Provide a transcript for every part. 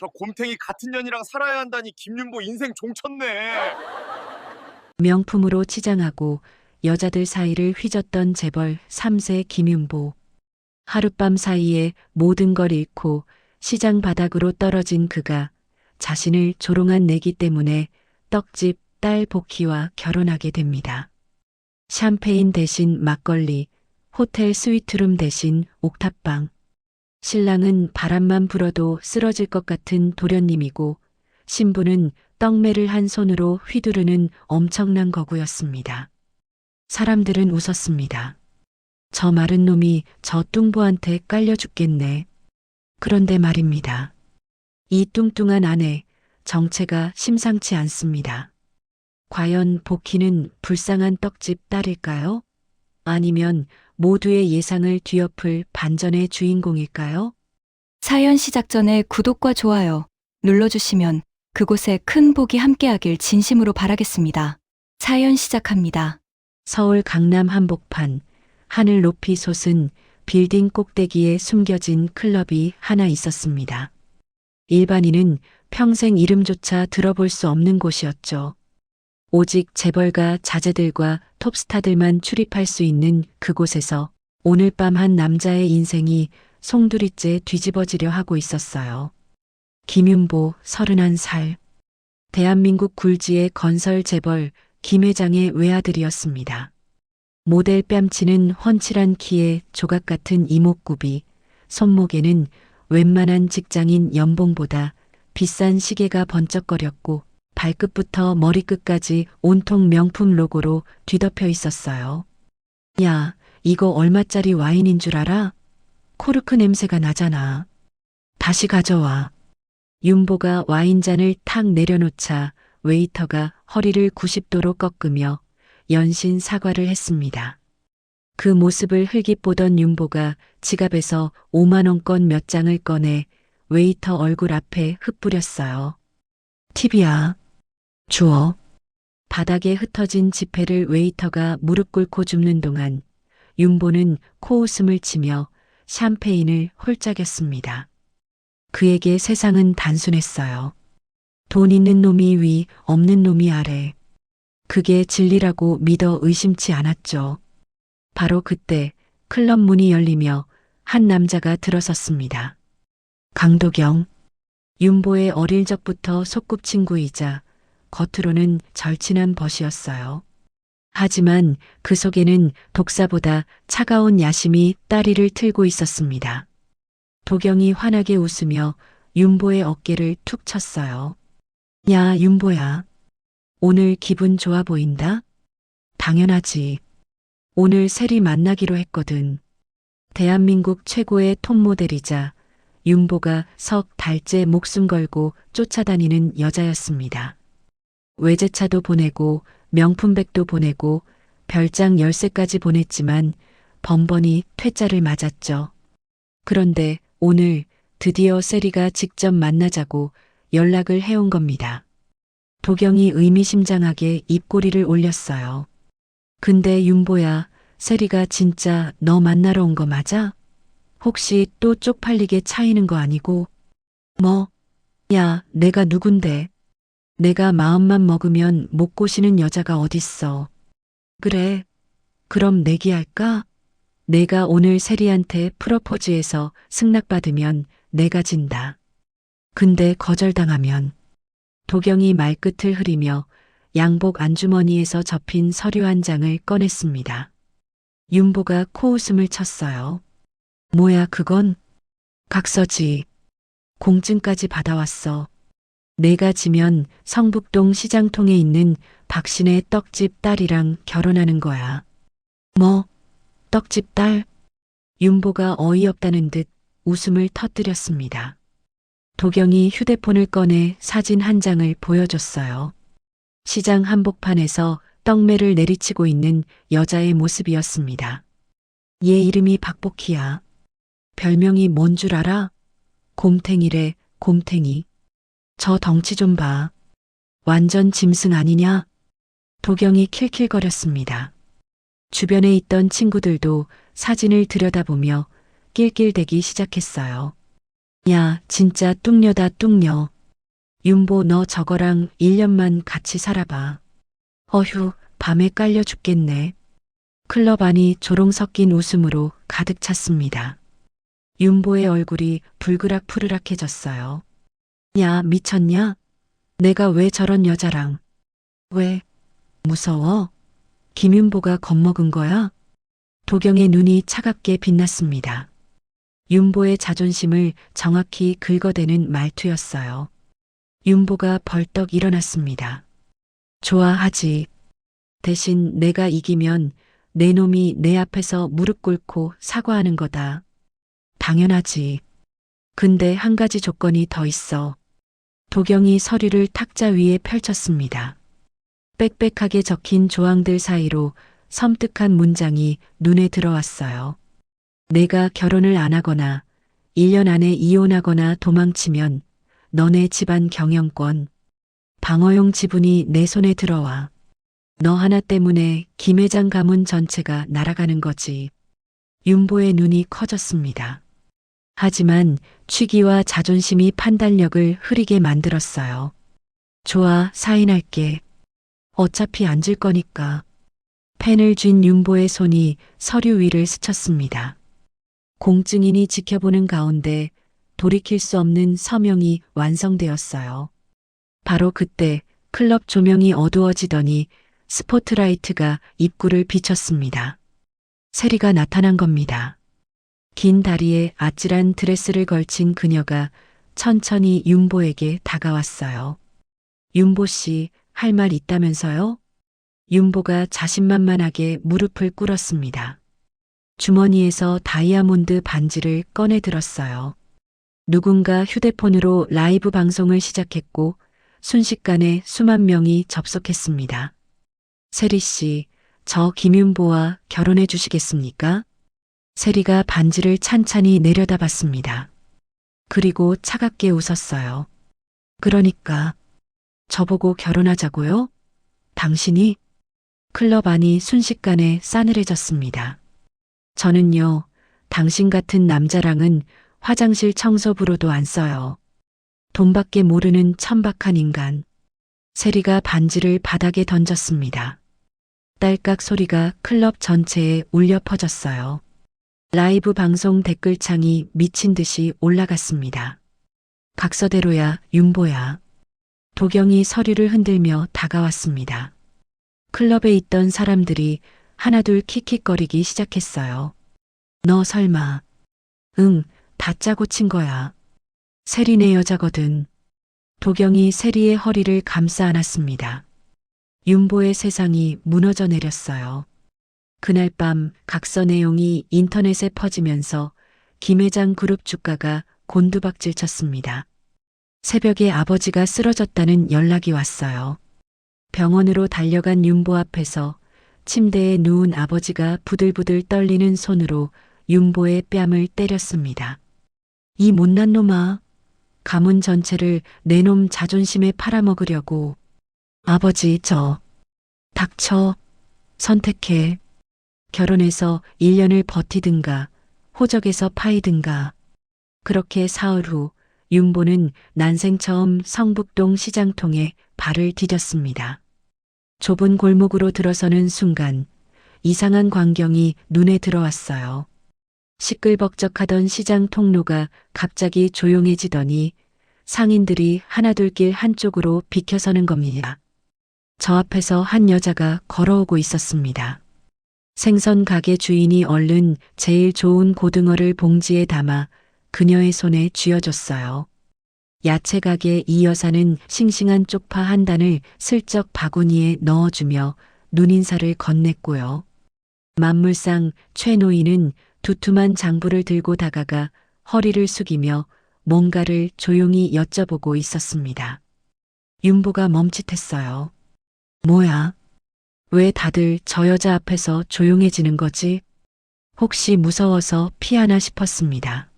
저 곰탱이 같은 년이랑 살아야 한다니 김윤보 인생 종쳤네. 명품으로 치장하고 여자들 사이를 휘젓던 재벌 3세 김윤보. 하룻밤 사이에 모든 걸 잃고 시장 바닥으로 떨어진 그가 자신을 조롱한 내기 때문에 떡집 딸 복희와 결혼하게 됩니다. 샴페인 대신 막걸리, 호텔 스위트룸 대신 옥탑방. 신랑은 바람만 불어도 쓰러질 것 같은 도련님이고 신부는 떡매를 한 손으로 휘두르는 엄청난 거구였습니다. 사람들은 웃었습니다. 저 마른 놈이 저 뚱보한테 깔려 죽겠네. 그런데 말입니다. 이 뚱뚱한 아내, 정체가 심상치 않습니다. 과연 복희는 불쌍한 떡집 딸일까요? 아니면 모두의 예상을 뒤엎을 반전의 주인공일까요? 사연 시작 전에 구독과 좋아요 눌러주시면 그곳에 큰 복이 함께하길 진심으로 바라겠습니다. 사연 시작합니다. 서울 강남 한복판, 하늘 높이 솟은 빌딩 꼭대기에 숨겨진 클럽이 하나 있었습니다. 일반인은 평생 이름조차 들어볼 수 없는 곳이었죠. 오직 재벌가 자제들과 톱스타들만 출입할 수 있는 그곳에서 오늘 밤 한 남자의 인생이 송두리째 뒤집어지려 하고 있었어요. 김윤보 31살. 대한민국 굴지의 건설 재벌 김 회장의 외아들이었습니다. 모델 뺨치는 훤칠한 키에 조각 같은 이목구비, 손목에는 웬만한 직장인 연봉보다 비싼 시계가 번쩍거렸고 발끝부터 머리끝까지 온통 명품 로고로 뒤덮여 있었어요. 야, 이거 얼마짜리 와인인 줄 알아? 코르크 냄새가 나잖아. 다시 가져와. 윤보가 와인잔을 탁 내려놓자 웨이터가 허리를 90도로 꺾으며 연신 사과를 했습니다. 그 모습을 흘깃보던 윤보가 지갑에서 5만 원권 몇 장을 꺼내 웨이터 얼굴 앞에 흩뿌렸어요. 팁이야. 주워. 바닥에 흩어진 지폐를 웨이터가 무릎 꿇고 줍는 동안 윤보는 코웃음을 치며 샴페인을 홀짝였습니다. 그에게 세상은 단순했어요. 돈 있는 놈이 위, 없는 놈이 아래. 그게 진리라고 믿어 의심치 않았죠. 바로 그때 클럽 문이 열리며 한 남자가 들어섰습니다. 강도경. 윤보의 어릴 적부터 소꿉친구이자 겉으로는 절친한 벗이었어요. 하지만 그 속에는 독사보다 차가운 야심이 따리를 틀고 있었습니다. 도경이 환하게 웃으며 윤보의 어깨를 툭 쳤어요. 야, 윤보야. 오늘 기분 좋아 보인다? 당연하지. 오늘 세리 만나기로 했거든. 대한민국 최고의 톱모델이자 윤보가 석 달째 목숨 걸고 쫓아다니는 여자였습니다. 외제차도 보내고 명품백도 보내고 별장 10세까지 보냈지만 번번이 퇴짜를 맞았죠. 그런데 오늘 드디어 세리가 직접 만나자고 연락을 해온 겁니다. 도경이 의미심장하게 입꼬리를 올렸어요. 근데 윤보야, 세리가 진짜 너 만나러 온 거 맞아? 혹시 또 쪽팔리게 차이는 거 아니고? 뭐? 야, 내가 누군데? 내가 마음만 먹으면 못 꼬시는 여자가 어딨어. 그래, 그럼 내기할까? 내가 오늘 세리한테 프로포즈해서 승낙받으면 내가 진다. 근데 거절당하면. 도경이 말끝을 흐리며 양복 안주머니에서 접힌 서류 한 장을 꺼냈습니다. 윤보가 코웃음을 쳤어요. 뭐야 그건? 각서지. 공증까지 받아왔어. 내가 지면 성북동 시장통에 있는 박신의 떡집 딸이랑 결혼하는 거야. 뭐? 떡집 딸? 윤보가 어이없다는 듯 웃음을 터뜨렸습니다. 도경이 휴대폰을 꺼내 사진 한 장을 보여줬어요. 시장 한복판에서 떡매를 내리치고 있는 여자의 모습이었습니다. 얘 이름이 박복희야. 별명이 뭔 줄 알아? 곰탱이래, 곰탱이. 저 덩치 좀 봐. 완전 짐승 아니냐? 도경이 킬킬거렸습니다. 주변에 있던 친구들도 사진을 들여다보며 낄낄대기 시작했어요. 야, 진짜 뚱녀다 뚱녀. 윤보 너 저거랑 1년만 같이 살아봐. 어휴, 밤에 깔려 죽겠네. 클럽 안이 조롱 섞인 웃음으로 가득 찼습니다. 윤보의 얼굴이 불그락푸르락해졌어요. 야, 미쳤냐? 내가 왜 저런 여자랑? 왜? 무서워? 김윤보가 겁먹은 거야? 도경의 눈이 차갑게 빛났습니다. 윤보의 자존심을 정확히 긁어대는 말투였어요. 윤보가 벌떡 일어났습니다. 좋아하지. 대신 내가 이기면 내 놈이 내 앞에서 무릎 꿇고 사과하는 거다. 당연하지. 근데 한 가지 조건이 더 있어. 도경이 서류를 탁자 위에 펼쳤습니다. 빽빽하게 적힌 조항들 사이로 섬뜩한 문장이 눈에 들어왔어요. 내가 결혼을 안 하거나 1년 안에 이혼하거나 도망치면 너네 집안 경영권, 방어용 지분이 내 손에 들어와. 너 하나 때문에 김 회장 가문 전체가 날아가는 거지. 윤보의 눈이 커졌습니다. 하지만 취기와 자존심이 판단력을 흐리게 만들었어요. 좋아, 사인할게. 어차피 안 질 거니까. 펜을 쥔 윤보의 손이 서류 위를 스쳤습니다. 공증인이 지켜보는 가운데 돌이킬 수 없는 서명이 완성되었어요. 바로 그때 클럽 조명이 어두워지더니 스포트라이트가 입구를 비췄습니다. 세리가 나타난 겁니다. 긴 다리에 아찔한 드레스를 걸친 그녀가 천천히 윤보에게 다가왔어요. 윤보 씨, 할 말 있다면서요? 윤보가 자신만만하게 무릎을 꿇었습니다. 주머니에서 다이아몬드 반지를 꺼내 들었어요. 누군가 휴대폰으로 라이브 방송을 시작했고 순식간에 수만 명이 접속했습니다. 세리 씨, 저 김윤보와 결혼해 주시겠습니까? 세리가 반지를 찬찬히 내려다봤습니다. 그리고 차갑게 웃었어요. 그러니까 저보고 결혼하자고요? 당신이? 클럽 안이 순식간에 싸늘해졌습니다. 저는요, 당신 같은 남자랑은 화장실 청소부로도 안 써요. 돈밖에 모르는 천박한 인간. 세리가 반지를 바닥에 던졌습니다. 딸깍 소리가 클럽 전체에 울려 퍼졌어요. 라이브 방송 댓글창이 미친 듯이 올라갔습니다. 각서대로야, 윤보야. 도경이 서류를 흔들며 다가왔습니다. 클럽에 있던 사람들이 하나둘 킥킥거리기 시작했어요. 너 설마. 응, 다 짜고 친 거야. 세리 내 여자거든. 도경이 세리의 허리를 감싸 안았습니다. 윤보의 세상이 무너져 내렸어요. 그날 밤 각서 내용이 인터넷에 퍼지면서 김 회장 그룹 주가가 곤두박질 쳤습니다. 새벽에 아버지가 쓰러졌다는 연락이 왔어요. 병원으로 달려간 윤보 앞에서 침대에 누운 아버지가 부들부들 떨리는 손으로 윤보의 뺨을 때렸습니다. 이 못난 놈아, 가문 전체를 내 놈 자존심에 팔아먹으려고. 아버지, 닥쳐. 선택해. 결혼해서 1년을 버티든가 호적에서 파이든가. 그렇게 사흘 후 윤보는 난생 처음 성북동 시장통에 발을 디뎠습니다. 좁은 골목으로 들어서는 순간 이상한 광경이 눈에 들어왔어요. 시끌벅적하던 시장 통로가 갑자기 조용해지더니 상인들이 하나둘 한쪽으로 비켜서는 겁니다. 저 앞에서 한 여자가 걸어오고 있었습니다. 생선 가게 주인이 얼른 제일 좋은 고등어를 봉지에 담아 그녀의 손에 쥐어줬어요. 야채 가게 이 여사는 싱싱한 쪽파 한 단을 슬쩍 바구니에 넣어주며 눈인사를 건넸고요. 만물상 최 노인은 두툼한 장부를 들고 다가가 허리를 숙이며 뭔가를 조용히 여쭤보고 있었습니다. 윤보가 멈칫했어요. 뭐야? 왜 다들 저 여자 앞에서 조용해지는 거지? 혹시 무서워서 피하나 싶었습니다.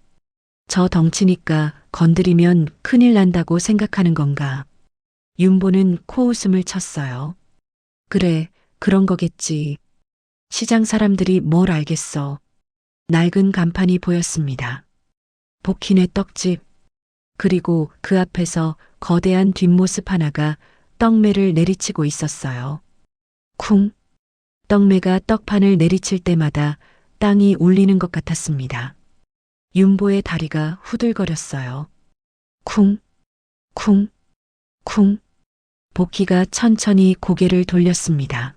저 덩치니까 건드리면 큰일 난다고 생각하는 건가? 윤보는 코웃음을 쳤어요. 그래, 그런 거겠지. 시장 사람들이 뭘 알겠어. 낡은 간판이 보였습니다. 복희네 떡집. 그리고 그 앞에서 거대한 뒷모습 하나가 떡매를 내리치고 있었어요. 쿵! 떡매가 떡판을 내리칠 때마다 땅이 울리는 것 같았습니다. 윤보의 다리가 후들거렸어요. 쿵! 쿵! 쿵! 복희가 천천히 고개를 돌렸습니다.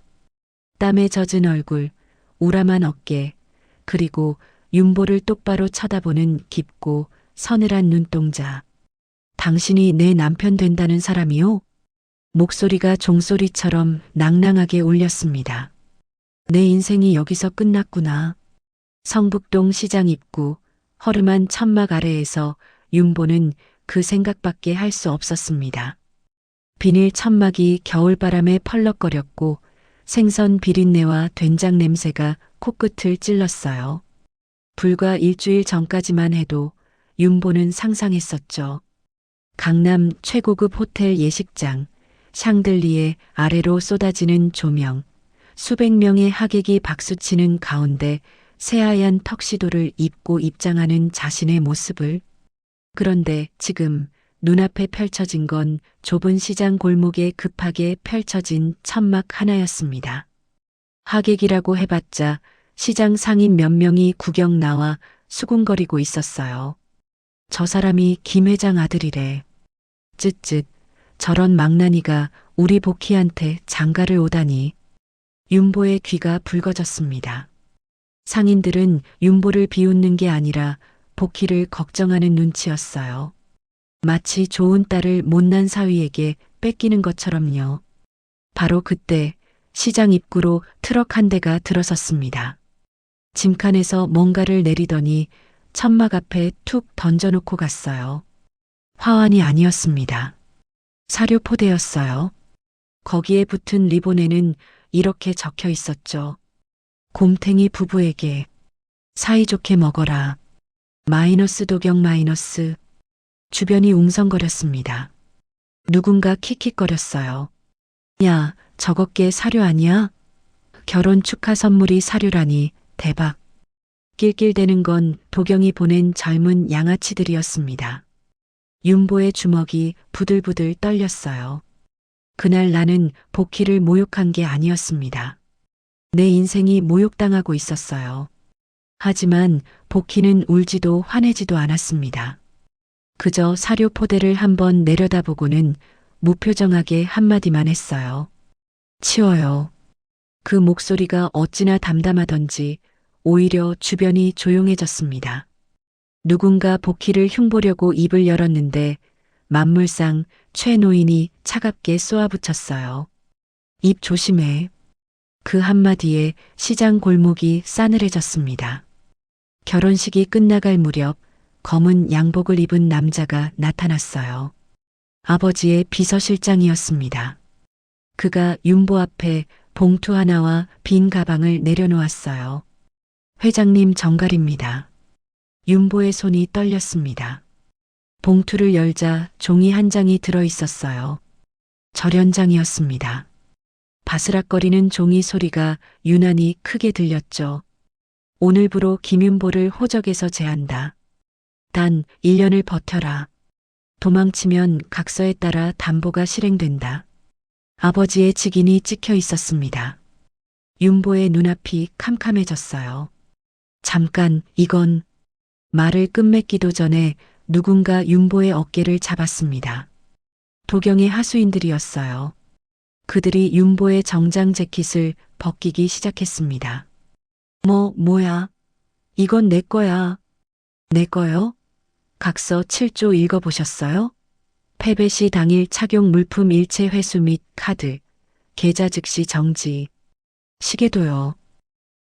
땀에 젖은 얼굴, 우람한 어깨, 그리고 윤보를 똑바로 쳐다보는 깊고 서늘한 눈동자. 당신이 내 남편 된다는 사람이요? 목소리가 종소리처럼 낭낭하게 울렸습니다. 내 인생이 여기서 끝났구나. 성북동 시장 입구, 허름한 천막 아래에서 윤보는 그 생각밖에 할 수 없었습니다. 비닐 천막이 겨울바람에 펄럭거렸고 생선 비린내와 된장 냄새가 코끝을 찔렀어요. 불과 일주일 전까지만 해도 윤보는 상상했었죠. 강남 최고급 호텔 예식장, 샹들리에 아래로 쏟아지는 조명, 수백 명의 하객이 박수치는 가운데 새하얀 턱시도를 입고 입장하는 자신의 모습을. 그런데 지금 눈앞에 펼쳐진 건 좁은 시장 골목에 급하게 펼쳐진 천막 하나였습니다. 하객이라고 해봤자 시장 상인 몇 명이 구경 나와 수군거리고 있었어요. 저 사람이 김 회장 아들이래. 쯧쯧, 저런 망나니가 우리 복희한테 장가를 오다니. 윤보의 귀가 붉어졌습니다. 상인들은 윤보를 비웃는 게 아니라 복희를 걱정하는 눈치였어요. 마치 좋은 딸을 못난 사위에게 뺏기는 것처럼요. 바로 그때 시장 입구로 트럭 한 대가 들어섰습니다. 짐칸에서 뭔가를 내리더니 천막 앞에 툭 던져놓고 갔어요. 화환이 아니었습니다. 사료포대였어요. 거기에 붙은 리본에는 이렇게 적혀 있었죠. 곰탱이 부부에게 사이좋게 먹어라. 마이너스 도경 마이너스. 주변이 웅성거렸습니다. 누군가 킥킥거렸어요. 야, 저것게 사료 아니야? 결혼 축하 선물이 사료라니 대박. 낄낄대는 건 도경이 보낸 젊은 양아치들이었습니다. 윤보의 주먹이 부들부들 떨렸어요. 그날 나는 복희를 모욕한 게 아니었습니다. 내 인생이 모욕당하고 있었어요. 하지만 복희는 울지도 화내지도 않았습니다. 그저 사료 포대를 한번 내려다보고는 무표정하게 한마디만 했어요. 치워요. 그 목소리가 어찌나 담담하던지 오히려 주변이 조용해졌습니다. 누군가 복희를 흉보려고 입을 열었는데 만물상 최 노인이 차갑게 쏘아붙였어요. 입 조심해. 그 한마디에 시장 골목이 싸늘해졌습니다. 결혼식이 끝나갈 무렵 검은 양복을 입은 남자가 나타났어요. 아버지의 비서실장이었습니다. 그가 윤보 앞에 봉투 하나와 빈 가방을 내려놓았어요. 회장님 정갈입니다. 윤보의 손이 떨렸습니다. 봉투를 열자 종이 한 장이 들어 있었어요. 절연장이었습니다. 바스락거리는 종이 소리가 유난히 크게 들렸죠. 오늘부로 김윤보를 호적에서 제한다. 단 1년을 버텨라. 도망치면 각서에 따라 담보가 실행된다. 아버지의 직인이 찍혀 있었습니다. 윤보의 눈앞이 캄캄해졌어요. 잠깐, 이건. 말을 끝맺기도 전에 누군가 윤보의 어깨를 잡았습니다. 도경의 하수인들이었어요. 그들이 윤보의 정장 재킷을 벗기기 시작했습니다. 뭐야? 이건 내 거야. 내 거요? 각서 7조 읽어보셨어요? 패배 시 당일 착용 물품 일체 회수 및 카드, 계좌 즉시 정지. 시계도요.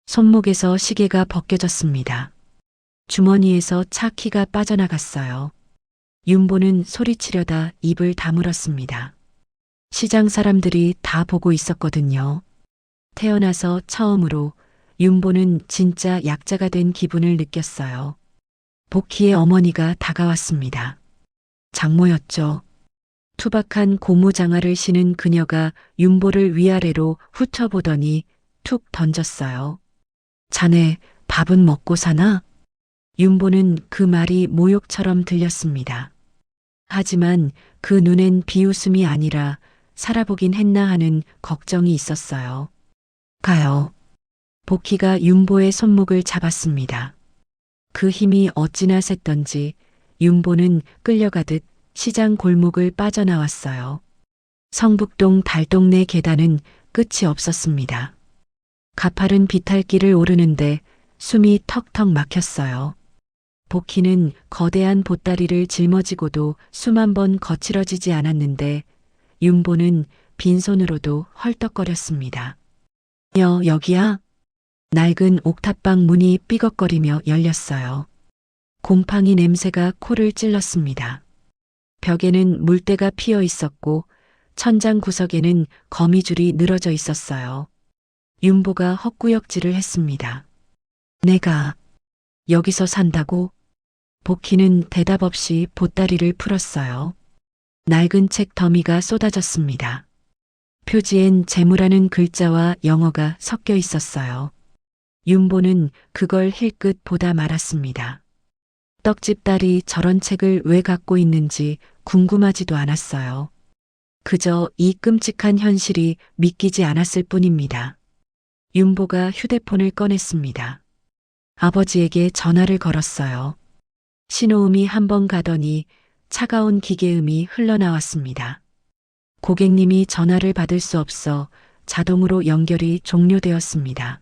손목에서 시계가 벗겨졌습니다. 주머니에서 차 키가 빠져나갔어요. 윤보는 소리치려다 입을 다물었습니다. 시장 사람들이 다 보고 있었거든요. 태어나서 처음으로 윤보는 진짜 약자가 된 기분을 느꼈어요. 복희의 어머니가 다가왔습니다. 장모였죠. 투박한 고무장화를 신은 그녀가 윤보를 위아래로 훑어보더니 툭 던졌어요. 자네 밥은 먹고 사나? 윤보는 그 말이 모욕처럼 들렸습니다. 하지만 그 눈엔 비웃음이 아니라 살아보긴 했나 하는 걱정이 있었어요. 가요. 복희가 윤보의 손목을 잡았습니다. 그 힘이 어찌나 셌던지 윤보는 끌려가듯 시장 골목을 빠져나왔어요. 성북동 달동네 계단은 끝이 없었습니다. 가파른 비탈길을 오르는데 숨이 턱턱 막혔어요. 복희는 거대한 보따리를 짊어지고도 수만 번 거칠어지지 않았는데 윤보는 빈손으로도 헐떡거렸습니다. 여기야? 낡은 옥탑방 문이 삐걱거리며 열렸어요. 곰팡이 냄새가 코를 찔렀습니다. 벽에는 물때가 피어 있었고 천장 구석에는 거미줄이 늘어져 있었어요. 윤보가 헛구역질을 했습니다. 내가 여기서 산다고? 복희는 대답 없이 보따리를 풀었어요. 낡은 책 더미가 쏟아졌습니다. 표지엔 재무라는 글자와 영어가 섞여 있었어요. 윤보는 그걸 힐끗 보다 말았습니다. 떡집 딸이 저런 책을 왜 갖고 있는지 궁금하지도 않았어요. 그저 이 끔찍한 현실이 믿기지 않았을 뿐입니다. 윤보가 휴대폰을 꺼냈습니다. 아버지에게 전화를 걸었어요. 신호음이 한 번 가더니 차가운 기계음이 흘러나왔습니다. 고객님이 전화를 받을 수 없어 자동으로 연결이 종료되었습니다.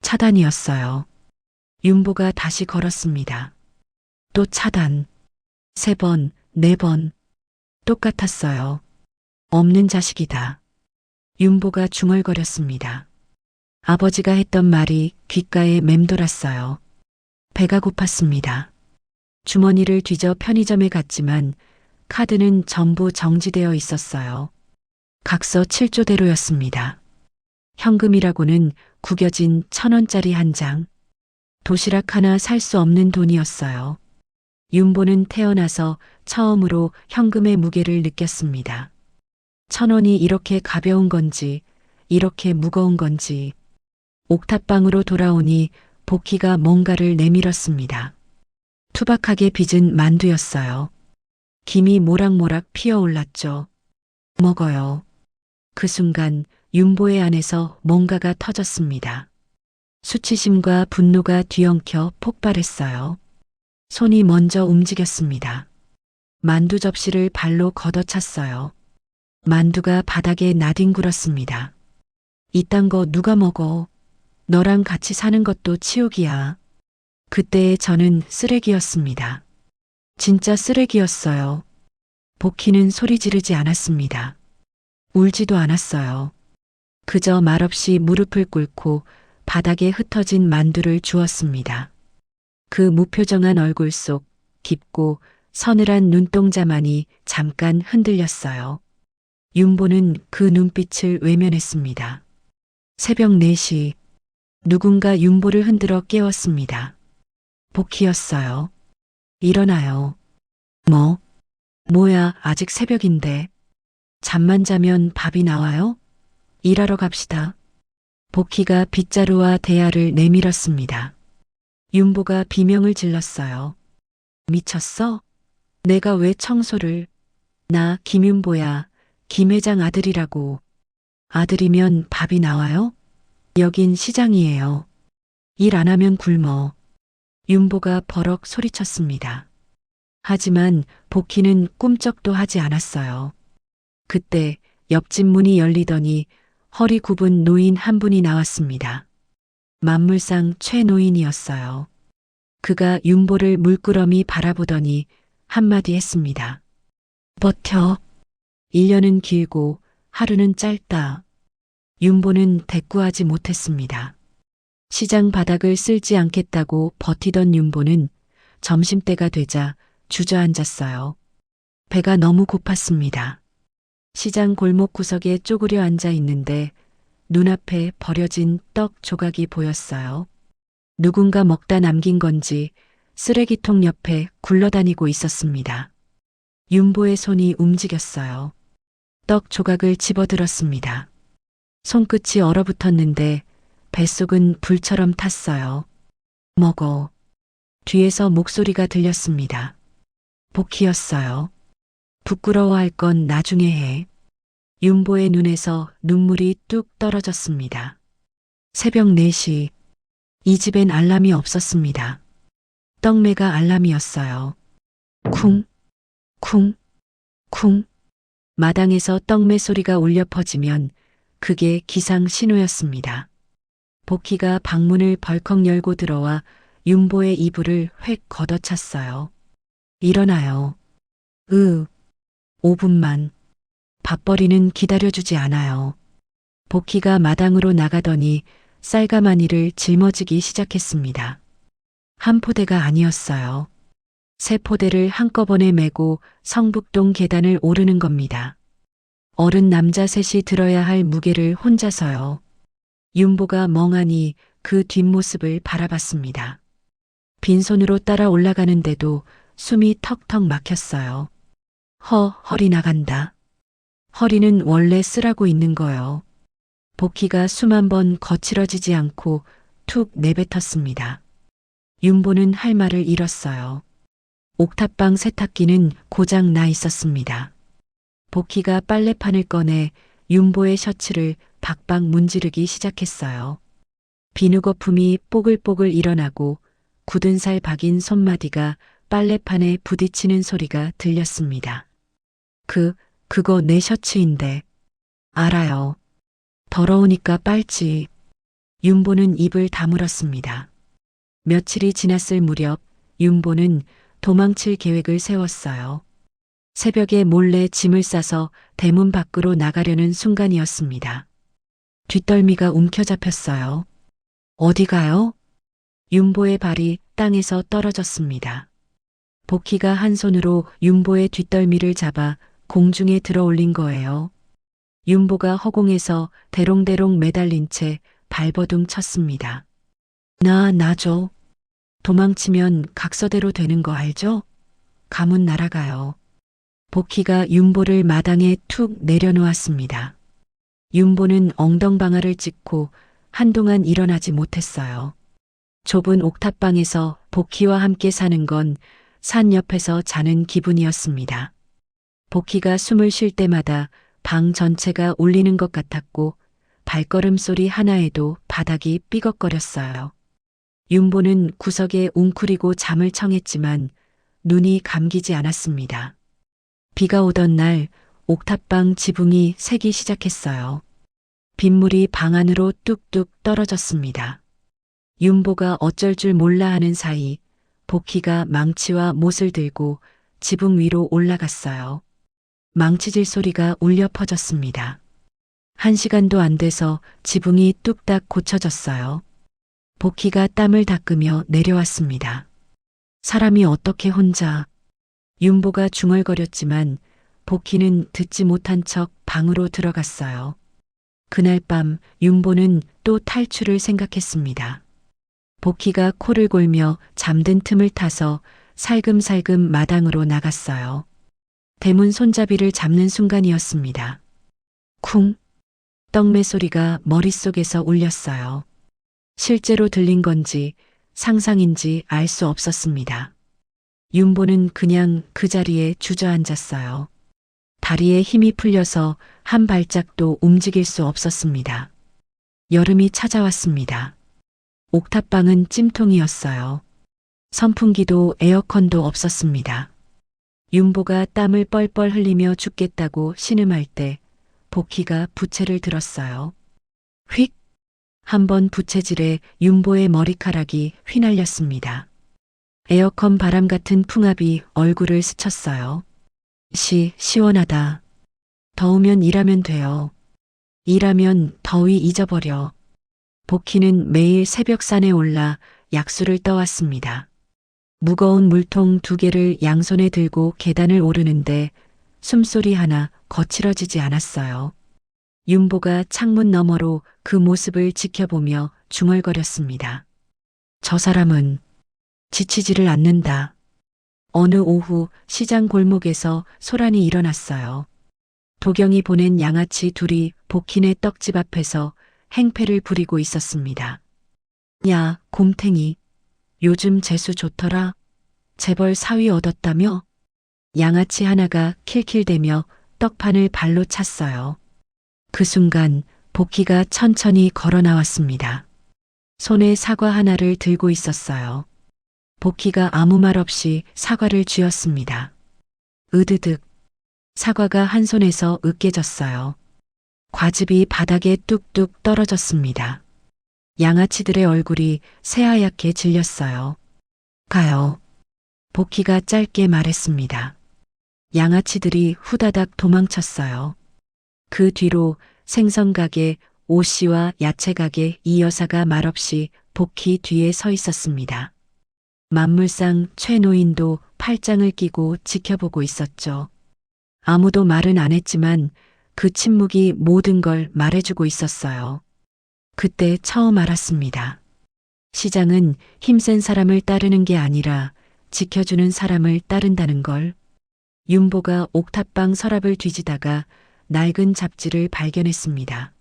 차단이었어요. 윤보가 다시 걸었습니다. 또 차단. 3번, 4번. 똑같았어요. 없는 자식이다. 윤보가 중얼거렸습니다. 아버지가 했던 말이 귓가에 맴돌았어요. 배가 고팠습니다. 주머니를 뒤져 편의점에 갔지만 카드는 전부 정지되어 있었어요. 각서 7조대로였습니다. 현금이라고는 구겨진 1,000원짜리 한 장. 도시락 하나 살 수 없는 돈이었어요. 윤보는 태어나서 처음으로 현금의 무게를 느꼈습니다. 1,000원이 이렇게 가벼운 건지, 이렇게 무거운 건지. 옥탑방으로 돌아오니 복희가 뭔가를 내밀었습니다. 투박하게 빚은 만두였어요. 김이 모락모락 피어올랐죠. 먹어요. 그 순간 윤보의 안에서 뭔가가 터졌습니다. 수치심과 분노가 뒤엉켜 폭발했어요. 손이 먼저 움직였습니다. 만두 접시를 발로 걷어찼어요. 만두가 바닥에 나뒹굴었습니다. 이딴 거 누가 먹어? 너랑 같이 사는 것도 치욕이야. 그때의 저는 쓰레기였습니다. 진짜 쓰레기였어요. 복희는 소리 지르지 않았습니다. 울지도 않았어요. 그저 말없이 무릎을 꿇고 바닥에 흩어진 만두를 주었습니다. 그 무표정한 얼굴 속 깊고 서늘한 눈동자만이 잠깐 흔들렸어요. 윤보는 그 눈빛을 외면했습니다. 새벽 4시 누군가 윤보를 흔들어 깨웠습니다. 복희였어요. 일어나요. 뭐야, 아직 새벽인데. 잠만 자면 밥이 나와요? 일하러 갑시다. 복희가 빗자루와 대야를 내밀었습니다. 윤보가 비명을 질렀어요. 미쳤어? 내가 왜 청소를? 나 김윤보야. 김 회장 아들이라고. 아들이면 밥이 나와요? 여긴 시장이에요. 일 안 하면 굶어. 윤보가 버럭 소리쳤습니다. 하지만 복희는 꿈쩍도 하지 않았어요. 그때 옆집 문이 열리더니 허리 굽은 노인 한 분이 나왔습니다. 만물상 최노인이었어요. 그가 윤보를 물끄러미 바라보더니 한마디 했습니다. 버텨. 1년은 길고 하루는 짧다. 윤보는 대꾸하지 못했습니다. 시장 바닥을 쓸지 않겠다고 버티던 윤보는 점심때가 되자 주저앉았어요. 배가 너무 고팠습니다. 시장 골목 구석에 쪼그려 앉아 있는데 눈앞에 버려진 떡 조각이 보였어요. 누군가 먹다 남긴 건지 쓰레기통 옆에 굴러다니고 있었습니다. 윤보의 손이 움직였어요. 떡 조각을 집어들었습니다. 손끝이 얼어붙었는데 뱃속은 불처럼 탔어요. 먹어. 뒤에서 목소리가 들렸습니다. 복희였어요. 부끄러워할 건 나중에 해. 윤보의 눈에서 눈물이 뚝 떨어졌습니다. 새벽 4시. 이 집엔 알람이 없었습니다. 떡매가 알람이었어요. 쿵, 쿵, 쿵. 마당에서 떡매 소리가 울려 퍼지면 그게 기상 신호였습니다. 복희가 방문을 벌컥 열고 들어와 윤보의 이불을 획 걷어찼어요. 일어나요. 5분만. 밥벌이는 기다려주지 않아요. 복희가 마당으로 나가더니 쌀가마니를 짊어지기 시작했습니다. 한 포대가 아니었어요. 3포대를 한꺼번에 메고 성북동 계단을 오르는 겁니다. 어른 남자 셋이 들어야 할 무게를 혼자서요. 윤보가 멍하니 그 뒷모습을 바라봤습니다. 빈손으로 따라 올라가는데도 숨이 턱턱 막혔어요. 허리 나간다. 허리는 원래 쓰라고 있는 거요. 복희가 숨 한 번 거칠어지지 않고 툭 내뱉었습니다. 윤보는 할 말을 잃었어요. 옥탑방 세탁기는 고장 나 있었습니다. 복희가 빨래판을 꺼내 윤보의 셔츠를 박박 문지르기 시작했어요. 비누 거품이 뽀글뽀글 일어나고 굳은 살 박인 손마디가 빨래판에 부딪히는 소리가 들렸습니다. 그거 내 셔츠인데. 알아요. 더러우니까 빨지. 윤보는 입을 다물었습니다. 며칠이 지났을 무렵 윤보는 도망칠 계획을 세웠어요. 새벽에 몰래 짐을 싸서 대문 밖으로 나가려는 순간이었습니다. 뒷덜미가 움켜잡혔어요. 어디 가요? 윤보의 발이 땅에서 떨어졌습니다. 복희가 한 손으로 윤보의 뒷덜미를 잡아 공중에 들어 올린 거예요. 윤보가 허공에서 대롱대롱 매달린 채 발버둥 쳤습니다. 놔줘. 도망치면 각서대로 되는 거 알죠? 가문 날아가요. 복희가 윤보를 마당에 툭 내려놓았습니다. 윤보는 엉덩방아를 찍고 한동안 일어나지 못했어요. 좁은 옥탑방에서 복희와 함께 사는 건 산 옆에서 자는 기분이었습니다. 복희가 숨을 쉴 때마다 방 전체가 울리는 것 같았고 발걸음 소리 하나에도 바닥이 삐걱거렸어요. 윤보는 구석에 웅크리고 잠을 청했지만 눈이 감기지 않았습니다. 비가 오던 날 옥탑방 지붕이 새기 시작했어요. 빗물이 방 안으로 뚝뚝 떨어졌습니다. 윤보가 어쩔 줄 몰라 하는 사이 복희가 망치와 못을 들고 지붕 위로 올라갔어요. 망치질 소리가 울려 퍼졌습니다. 1시간도 안 돼서 지붕이 뚝딱 고쳐졌어요. 복희가 땀을 닦으며 내려왔습니다. 사람이 어떻게 혼자. 윤보가 중얼거렸지만 복희는 듣지 못한 척 방으로 들어갔어요. 그날 밤 윤보는 또 탈출을 생각했습니다. 복희가 코를 골며 잠든 틈을 타서 살금살금 마당으로 나갔어요. 대문 손잡이를 잡는 순간이었습니다. 쿵! 떡매 소리가 머릿속에서 울렸어요. 실제로 들린 건지 상상인지 알 수 없었습니다. 윤보는 그냥 그 자리에 주저앉았어요. 다리에 힘이 풀려서 한 발짝도 움직일 수 없었습니다. 여름이 찾아왔습니다. 옥탑방은 찜통이었어요. 선풍기도 에어컨도 없었습니다. 윤보가 땀을 뻘뻘 흘리며 죽겠다고 신음할 때 복희가 부채를 들었어요. 휙! 한번 부채질에 윤보의 머리카락이 휘날렸습니다. 에어컨 바람 같은 풍압이 얼굴을 스쳤어요. 시원하다. 더우면 일하면 돼요. 일하면 더위 잊어버려. 복희는 매일 새벽 산에 올라 약수를 떠왔습니다. 무거운 물통 2개를 양손에 들고 계단을 오르는데 숨소리 하나 거칠어지지 않았어요. 윤보가 창문 너머로 그 모습을 지켜보며 중얼거렸습니다. 저 사람은 지치지를 않는다. 어느 오후 시장 골목에서 소란이 일어났어요. 도경이 보낸 양아치 둘이 복희네 떡집 앞에서 행패를 부리고 있었습니다. 야, 곰탱이. 요즘 재수 좋더라. 재벌 사위 얻었다며? 양아치 하나가 킬킬대며 떡판을 발로 찼어요. 그 순간 복희가 천천히 걸어 나왔습니다. 손에 사과 하나를 들고 있었어요. 복희가 아무 말 없이 사과를 쥐었습니다. 으드득. 사과가 한 손에서 으깨졌어요. 과즙이 바닥에 뚝뚝 떨어졌습니다. 양아치들의 얼굴이 새하얗게 질렸어요. 가요. 복희가 짧게 말했습니다. 양아치들이 후다닥 도망쳤어요. 그 뒤로 생선가게, 오씨와 야채가게 이 여사가 말없이 복희 뒤에 서 있었습니다. 만물상 최 노인도 팔짱을 끼고 지켜보고 있었죠. 아무도 말은 안 했지만 그 침묵이 모든 걸 말해주고 있었어요. 그때 처음 알았습니다. 시장은 힘센 사람을 따르는 게 아니라 지켜주는 사람을 따른다는 걸. 윤보가 옥탑방 서랍을 뒤지다가 낡은 잡지를 발견했습니다.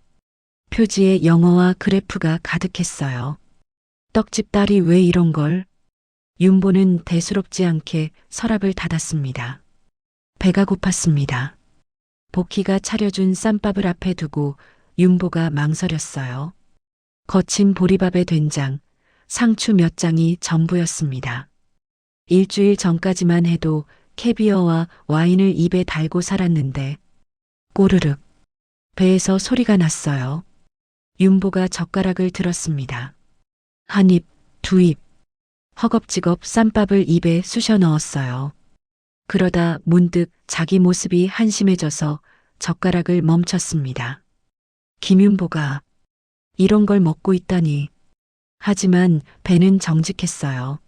표지에 영어와 그래프가 가득했어요. 떡집 딸이 왜 이런 걸? 윤보는 대수롭지 않게 서랍을 닫았습니다. 배가 고팠습니다. 복희가 차려준 쌈밥을 앞에 두고 윤보가 망설였어요. 거친 보리밥에 된장, 상추 몇 장이 전부였습니다. 일주일 전까지만 해도 캐비어와 와인을 입에 달고 살았는데 꼬르륵 배에서 소리가 났어요. 윤보가 젓가락을 들었습니다. 한 입, 두 입, 허겁지겁 쌈밥을 입에 쑤셔 넣었어요. 그러다 문득 자기 모습이 한심해져서 젓가락을 멈췄습니다. 김윤보가 이런 걸 먹고 있다니. 하지만 배는 정직했어요.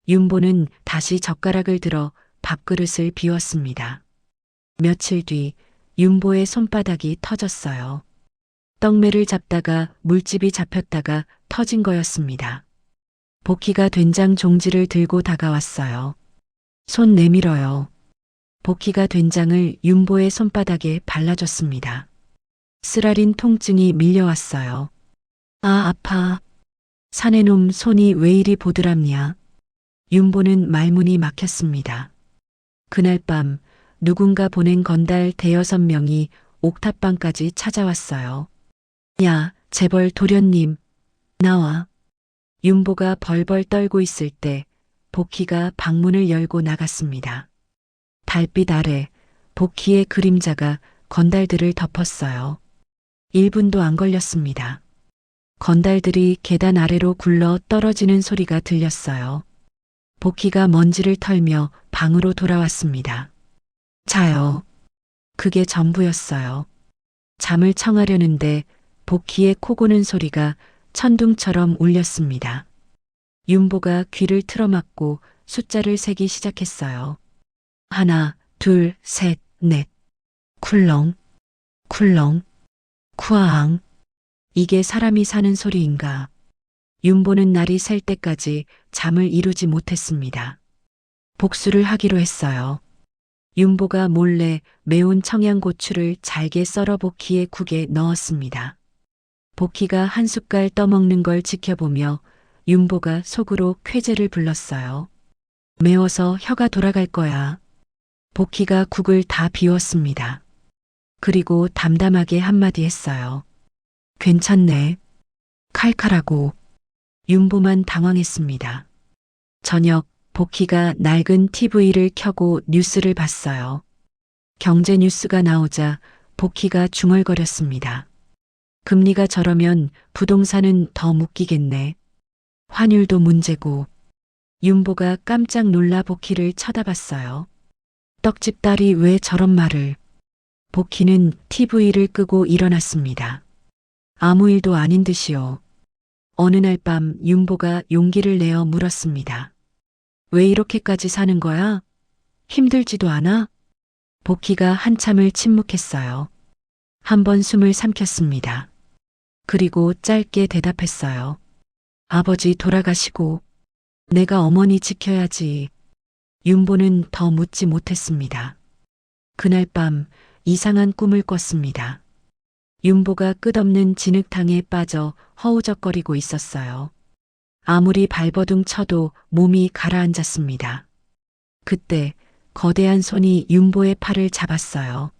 윤보는 다시 젓가락을 들어 밥그릇을 비웠습니다. 며칠 뒤 윤보의 손바닥이 터졌어요. 떡매를 잡다가 물집이 잡혔다가 터진 거였습니다. 복희가 된장 종지를 들고 다가왔어요. 손 내밀어요. 복희가 된장을 윤보의 손바닥에 발라줬습니다. 쓰라린 통증이 밀려왔어요. 아, 아파. 사내놈 손이 왜 이리 보드랍냐. 윤보는 말문이 막혔습니다. 그날 밤 누군가 보낸 건달 대여섯 명이 옥탑방까지 찾아왔어요. 야, 재벌 도련님, 나와. 윤보가 벌벌 떨고 있을 때 복희가 방문을 열고 나갔습니다. 달빛 아래 복희의 그림자가 건달들을 덮었어요. 1분도 안 걸렸습니다. 건달들이 계단 아래로 굴러 떨어지는 소리가 들렸어요. 복희가 먼지를 털며 방으로 돌아왔습니다. 자요. 그게 전부였어요. 잠을 청하려는데 복희의 코 고는 소리가 천둥처럼 울렸습니다. 윤보가 귀를 틀어막고 숫자를 세기 시작했어요. 하나, 둘, 셋, 넷. 쿨렁, 쿨렁, 쿠아항. 이게 사람이 사는 소리인가. 윤보는 날이 셀 때까지 잠을 이루지 못했습니다. 복수를 하기로 했어요. 윤보가 몰래 매운 청양고추를 잘게 썰어 복희의 국에 넣었습니다. 복희가 한 숟갈 떠먹는 걸 지켜보며 윤보가 속으로 쾌재를 불렀어요. 매워서 혀가 돌아갈 거야. 복희가 국을 다 비웠습니다. 그리고 담담하게 한마디 했어요. 괜찮네. 칼칼하고. 윤보만 당황했습니다. 저녁 복희가 낡은 TV를 켜고 뉴스를 봤어요. 경제 뉴스가 나오자 복희가 중얼거렸습니다. 금리가 저러면 부동산은 더 묶이겠네. 환율도 문제고. 윤보가 깜짝 놀라 복희를 쳐다봤어요. 떡집 딸이 왜 저런 말을. 복희는 TV를 끄고 일어났습니다. 아무 일도 아닌 듯이요. 어느 날 밤 윤보가 용기를 내어 물었습니다. 왜 이렇게까지 사는 거야? 힘들지도 않아? 복희가 한참을 침묵했어요. 한 번 숨을 삼켰습니다. 그리고 짧게 대답했어요. 아버지 돌아가시고 내가 어머니 지켜야지. 윤보는 더 묻지 못했습니다. 그날 밤 이상한 꿈을 꿨습니다. 윤보가 끝없는 진흙탕에 빠져 허우적거리고 있었어요. 아무리 발버둥 쳐도 몸이 가라앉았습니다. 그때 거대한 손이 윤보의 팔을 잡았어요.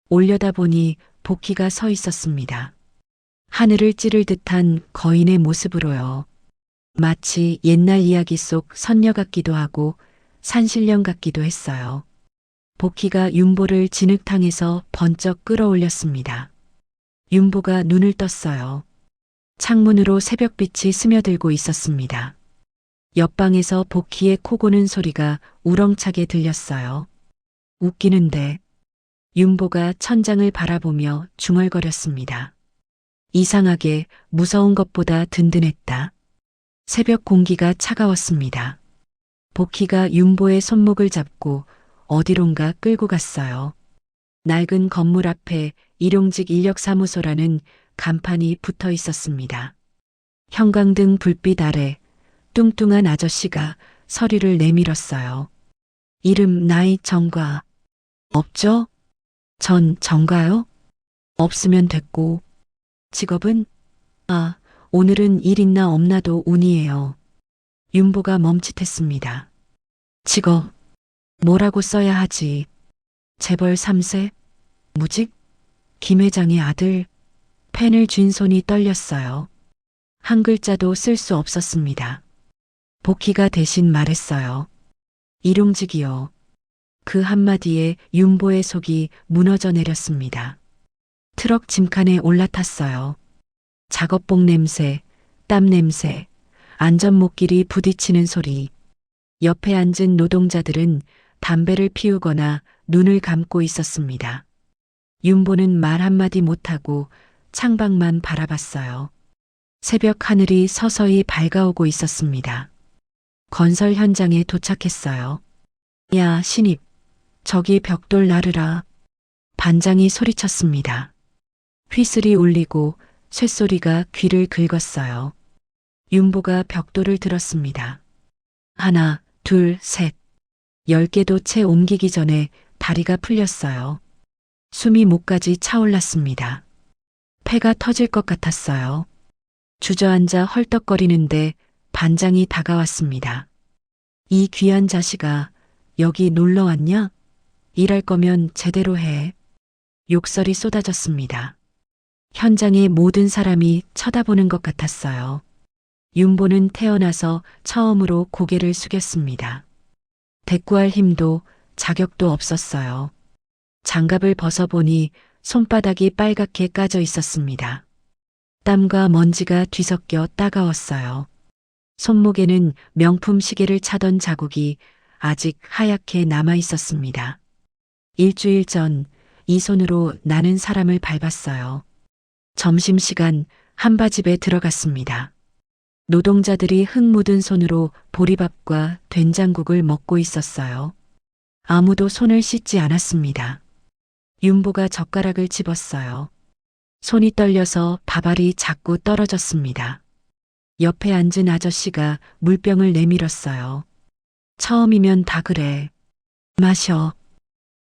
올려다보니 복희가 서 있었습니다. 하늘을 찌를 듯한 거인의 모습으로요. 마치 옛날 이야기 속 선녀 같기도 하고 산신령 같기도 했어요. 복희가 윤보를 진흙탕에서 번쩍 끌어올렸습니다. 윤보가 눈을 떴어요. 창문으로 새벽빛이 스며들고 있었습니다. 옆방에서 복희의 코 고는 소리가 우렁차게 들렸어요. 웃기는데 윤보가 천장을 바라보며 중얼거렸습니다. 이상하게 무서운 것보다 든든했다. 새벽 공기가 차가웠습니다. 복희가 윤보의 손목을 잡고 어디론가 끌고 갔어요. 낡은 건물 앞에 일용직 인력사무소라는 간판이 붙어 있었습니다. 형광등 불빛 아래 뚱뚱한 아저씨가 서류를 내밀었어요. 이름, 나이, 정과. 없죠? 전 정가요? 없으면 됐고. 직업은? 아, 오늘은 일 있나 없나도 운이에요. 윤보가 멈칫했습니다. 직업, 뭐라고 써야 하지? 재벌 3세? 무직? 김 회장의 아들? 펜을 쥔 손이 떨렸어요. 한 글자도 쓸 수 없었습니다. 복희가 대신 말했어요. 일용직이요. 그 한마디에 윤보의 속이 무너져 내렸습니다. 트럭 짐칸에 올라탔어요. 작업복 냄새, 땀 냄새, 안전목길이 부딪히는 소리. 옆에 앉은 노동자들은 담배를 피우거나 눈을 감고 있었습니다. 윤보는 말 한마디 못하고 창밖만 바라봤어요. 새벽 하늘이 서서히 밝아오고 있었습니다. 건설 현장에 도착했어요. 야, 신입, 저기 벽돌 나르라. 반장이 소리쳤습니다. 휘슬이 울리고 쇳소리가 귀를 긁었어요. 윤보가 벽돌을 들었습니다. 하나, 둘, 셋. 10개도 채 옮기기 전에 다리가 풀렸어요. 숨이 목까지 차올랐습니다. 폐가 터질 것 같았어요. 주저앉아 헐떡거리는데 반장이 다가왔습니다. 이 귀한 자식아, 여기 놀러 왔냐? 일할 거면 제대로 해. 욕설이 쏟아졌습니다. 현장의 모든 사람이 쳐다보는 것 같았어요. 윤보는 태어나서 처음으로 고개를 숙였습니다. 대꾸할 힘도 자격도 없었어요. 장갑을 벗어보니 손바닥이 빨갛게 까져 있었습니다. 땀과 먼지가 뒤섞여 따가웠어요. 손목에는 명품 시계를 차던 자국이 아직 하얗게 남아 있었습니다. 일주일 전 이 손으로 나는 사람을 밟았어요. 점심시간 한바집에 들어갔습니다. 노동자들이 흙 묻은 손으로 보리밥과 된장국을 먹고 있었어요. 아무도 손을 씻지 않았습니다. 윤보가 젓가락을 집었어요. 손이 떨려서 밥알이 자꾸 떨어졌습니다. 옆에 앉은 아저씨가 물병을 내밀었어요. 처음이면 다 그래. 마셔.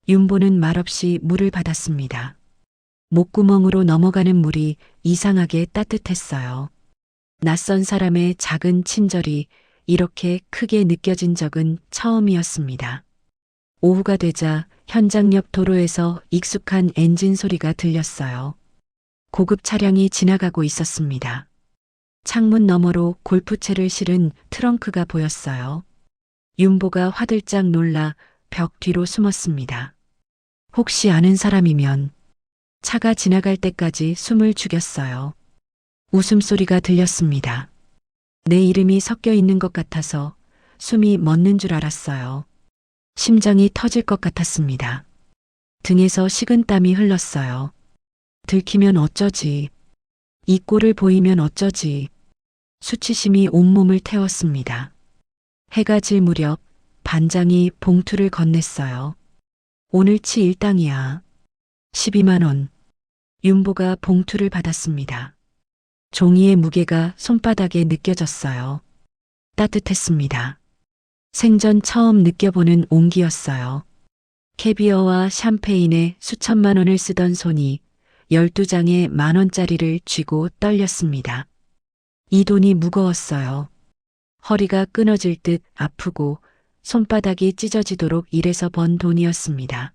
윤보는 말없이 물을 받았습니다. 목구멍으로 넘어가는 물이 이상하게 따뜻했어요. 낯선 사람의 작은 친절이 이렇게 크게 느껴진 적은 처음이었습니다. 오후가 되자 현장 옆 도로에서 익숙한 엔진 소리가 들렸어요. 고급 차량이 지나가고 있었습니다. 창문 너머로 골프채를 실은 트렁크가 보였어요. 윤보가 화들짝 놀라 벽 뒤로 숨었습니다. 혹시 아는 사람이면. 차가 지나갈 때까지 숨을 죽였어요. 웃음소리가 들렸습니다. 내 이름이 섞여 있는 것 같아서 숨이 멎는 줄 알았어요. 심장이 터질 것 같았습니다. 등에서 식은땀이 흘렀어요. 들키면 어쩌지. 이 꼴을 보이면 어쩌지. 수치심이 온몸을 태웠습니다. 해가 질 무렵 반장이 봉투를 건넸어요. 오늘치 일당이야. 12만 원. 윤보가 봉투를 받았습니다. 종이의 무게가 손바닥에 느껴졌어요. 따뜻했습니다. 생전 처음 느껴보는 온기였어요. 캐비어와 샴페인에 수천만 원을 쓰던 손이 12장의 10,000원짜리를 쥐고 떨렸습니다. 이 돈이 무거웠어요. 허리가 끊어질 듯 아프고 손바닥이 찢어지도록 일해서 번 돈이었습니다.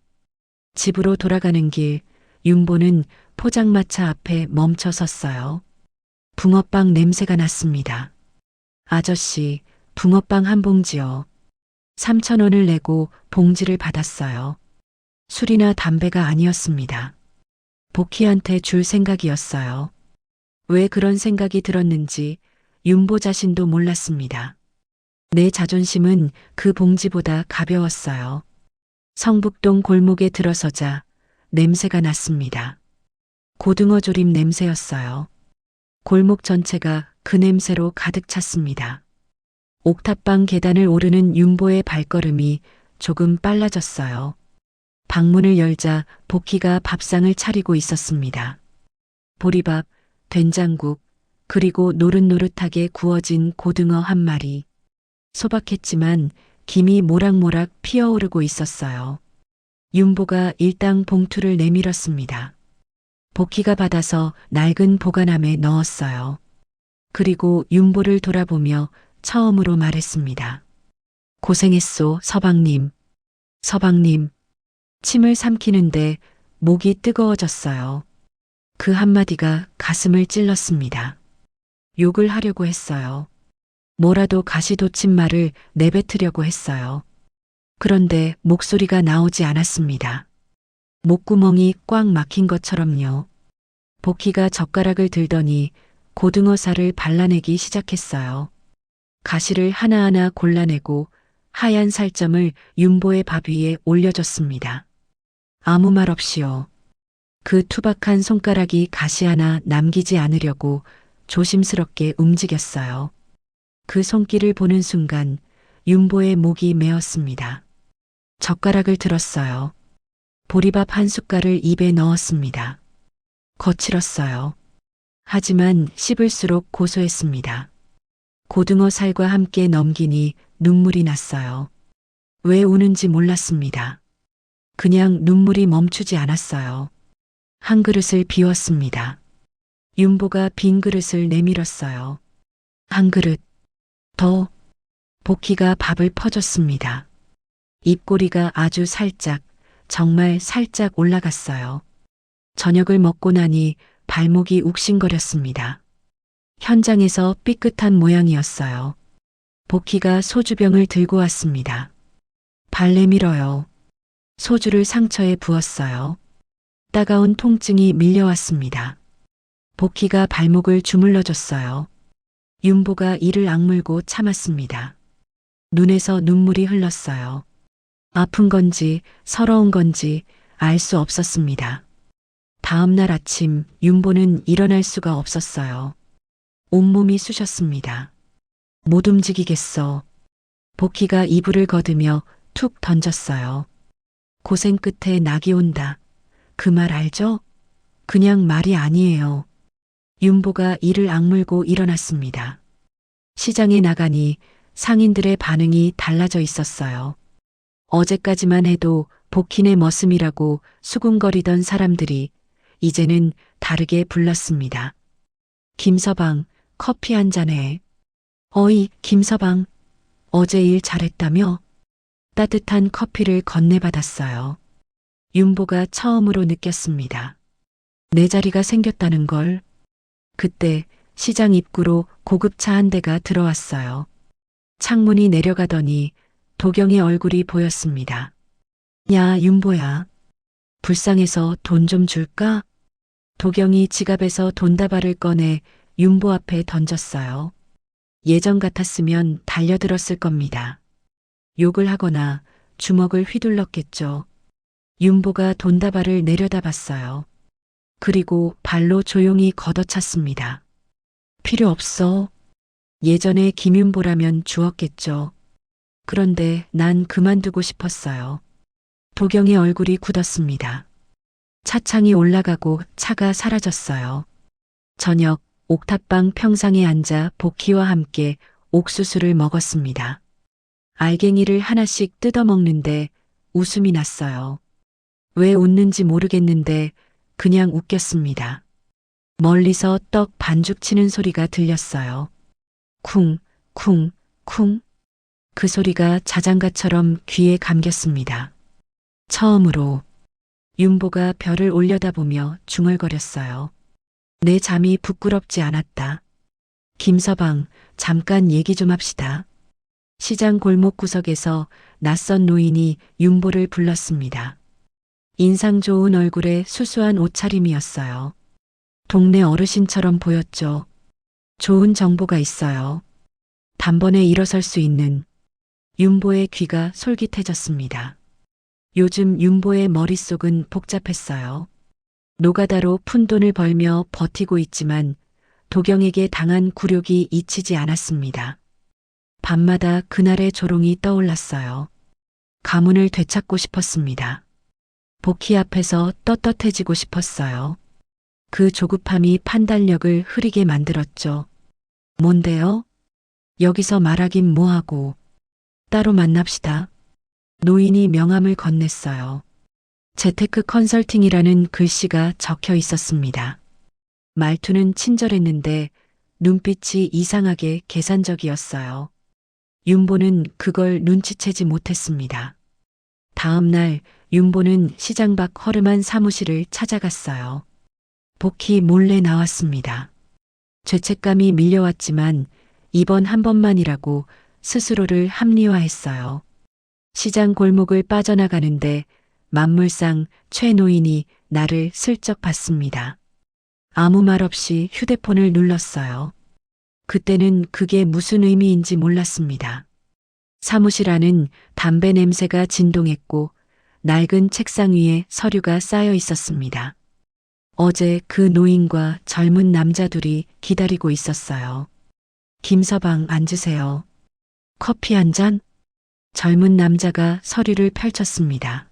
집으로 돌아가는 길, 윤보는 포장마차 앞에 멈춰 섰어요. 붕어빵 냄새가 났습니다. 아저씨, 붕어빵 한 봉지요. 3,000원을 내고 봉지를 받았어요. 술이나 담배가 아니었습니다. 복희한테 줄 생각이었어요. 왜 그런 생각이 들었는지 윤보 자신도 몰랐습니다. 내 자존심은 그 봉지보다 가벼웠어요. 성북동 골목에 들어서자 냄새가 났습니다. 고등어 조림 냄새였어요. 골목 전체가 그 냄새로 가득 찼습니다. 옥탑방 계단을 오르는 윤보의 발걸음이 조금 빨라졌어요. 방문을 열자 복희가 밥상을 차리고 있었습니다. 보리밥, 된장국, 그리고 노릇노릇하게 구워진 고등어 한 마리. 소박했지만 김이 모락모락 피어오르고 있었어요. 윤보가 일당 봉투를 내밀었습니다. 복희가 받아서 낡은 보관함에 넣었어요. 그리고 윤보를 돌아보며 처음으로 말했습니다. 고생했소, 서방님. 서방님. 침을 삼키는데 목이 뜨거워졌어요. 그 한마디가 가슴을 찔렀습니다. 욕을 하려고 했어요. 뭐라도 가시돋친 말을 내뱉으려고 했어요. 그런데 목소리가 나오지 않았습니다. 목구멍이 꽉 막힌 것처럼요. 복희가 젓가락을 들더니 고등어살을 발라내기 시작했어요. 가시를 하나하나 골라내고 하얀 살점을 윤보의 밥 위에 올려줬습니다. 아무 말 없이요. 그 투박한 손가락이 가시 하나 남기지 않으려고 조심스럽게 움직였어요. 그 손길을 보는 순간 윤보의 목이 메었습니다. 젓가락을 들었어요. 보리밥 한 숟갈을 입에 넣었습니다. 거칠었어요. 하지만 씹을수록 고소했습니다. 고등어 살과 함께 넘기니 눈물이 났어요. 왜 우는지 몰랐습니다. 그냥 눈물이 멈추지 않았어요. 한 그릇을 비웠습니다. 윤보가 빈 그릇을 내밀었어요. 한 그릇 더. 복희가 밥을 퍼줬습니다. 입꼬리가 아주 살짝, 정말 살짝 올라갔어요. 저녁을 먹고 나니 발목이 욱신거렸습니다. 현장에서 삐끗한 모양이었어요. 복희가 소주병을 들고 왔습니다. 발 내밀어요. 소주를 상처에 부었어요. 따가운 통증이 밀려왔습니다. 복희가 발목을 주물러줬어요. 윤보가 이를 악물고 참았습니다. 눈에서 눈물이 흘렀어요. 아픈 건지 서러운 건지 알 수 없었습니다. 다음 날 아침 윤보는 일어날 수가 없었어요. 온몸이 쑤셨습니다. 못 움직이겠어. 복희가 이불을 걷으며 툭 던졌어요. 고생 끝에 낙이 온다. 그 말 알죠? 그냥 말이 아니에요. 윤보가 이를 악물고 일어났습니다. 시장에 나가니 상인들의 반응이 달라져 있었어요. 어제까지만 해도 복희네 머슴이라고 수군거리던 사람들이 이제는 다르게 불렀습니다. 김서방, 커피 한 잔해. 어이, 김서방. 어제 일 잘했다며? 따뜻한 커피를 건네받았어요. 윤보가 처음으로 느꼈습니다. 내 자리가 생겼다는 걸. 그때 시장 입구로 고급차 한 대가 들어왔어요. 창문이 내려가더니 도경의 얼굴이 보였습니다. 야, 윤보야. 불쌍해서 돈 좀 줄까? 도경이 지갑에서 돈다발을 꺼내 윤보 앞에 던졌어요. 예전 같았으면 달려들었을 겁니다. 욕을 하거나 주먹을 휘둘렀겠죠. 윤보가 돈다발을 내려다봤어요. 그리고 발로 조용히 걷어찼습니다. 필요 없어. 예전에 김윤보라면 주었겠죠. 그런데 난 그만두고 싶었어요. 도경의 얼굴이 굳었습니다. 차창이 올라가고 차가 사라졌어요. 저녁 옥탑방 평상에 앉아 복희와 함께 옥수수를 먹었습니다. 알갱이를 하나씩 뜯어먹는데 웃음이 났어요. 왜 웃는지 모르겠는데 그냥 웃겼습니다. 멀리서 떡 반죽 치는 소리가 들렸어요. 쿵, 쿵, 쿵. 그 소리가 자장가처럼 귀에 감겼습니다. 처음으로 윤보가 별을 올려다보며 중얼거렸어요. 내 잠이 부끄럽지 않았다. 김서방, 잠깐 얘기 좀 합시다. 시장 골목 구석에서 낯선 노인이 윤보를 불렀습니다. 인상 좋은 얼굴에 수수한 옷차림이었어요. 동네 어르신처럼 보였죠. 좋은 정보가 있어요. 단번에 일어설 수 있는. 윤보의 귀가 솔깃해졌습니다. 요즘 윤보의 머릿속은 복잡했어요. 노가다로 푼돈을 벌며 버티고 있지만 도경에게 당한 굴욕이 잊히지 않았습니다. 밤마다 그날의 조롱이 떠올랐어요. 가문을 되찾고 싶었습니다. 복희 앞에서 떳떳해지고 싶었어요. 그 조급함이 판단력을 흐리게 만들었죠. 뭔데요? 여기서 말하긴 뭐하고. 따로 만납시다. 노인이 명함을 건넸어요. 재테크 컨설팅이라는 글씨가 적혀 있었습니다. 말투는 친절했는데 눈빛이 이상하게 계산적이었어요. 윤보는 그걸 눈치채지 못했습니다. 다음 날 윤보는 시장 밖 허름한 사무실을 찾아갔어요. 복희 몰래 나왔습니다. 죄책감이 밀려왔지만 이번 한 번만이라고 스스로를 합리화했어요. 시장 골목을 빠져나가는데 만물상 최 노인이 나를 슬쩍 봤습니다. 아무 말 없이 휴대폰을 눌렀어요. 그때는 그게 무슨 의미인지 몰랐습니다. 사무실 안은 담배 냄새가 진동했고 낡은 책상 위에 서류가 쌓여 있었습니다. 어제 그 노인과 젊은 남자 둘이 기다리고 있었어요. 김서방 앉으세요. 커피 한 잔? 젊은 남자가 서류를 펼쳤습니다.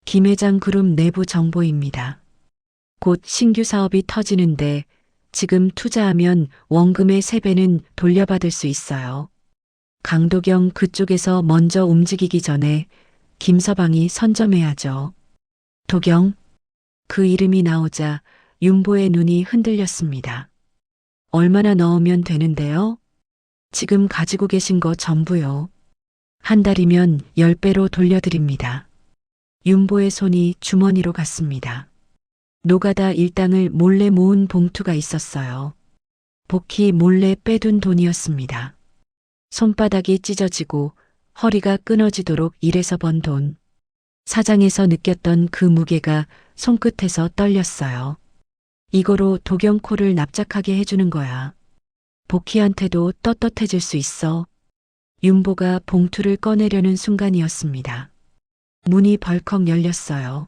김 회장 그룹 내부 정보입니다. 곧 신규 사업이 터지는데 지금 투자하면 원금의 3배는 돌려받을 수 있어요. 강도경 그쪽에서 먼저 움직이기 전에 김서방이 선점해야죠. 도경? 그 이름이 나오자 윤보의 눈이 흔들렸습니다. 얼마나 넣으면 되는데요? 지금 가지고 계신 거 전부요. 한 달이면 10배로 돌려드립니다. 윤보의 손이 주머니로 갔습니다. 노가다 일당을 몰래 모은 봉투가 있었어요. 복희 몰래 빼둔 돈이었습니다. 손바닥이 찢어지고 허리가 끊어지도록 일해서 번 돈. 사장에서 느꼈던 그 무게가 손끝에서 떨렸어요. 이거로 도경 코를 납작하게 해주는 거야. 복희한테도 떳떳해질 수 있어. 윤보가 봉투를 꺼내려는 순간이었습니다. 문이 벌컥 열렸어요.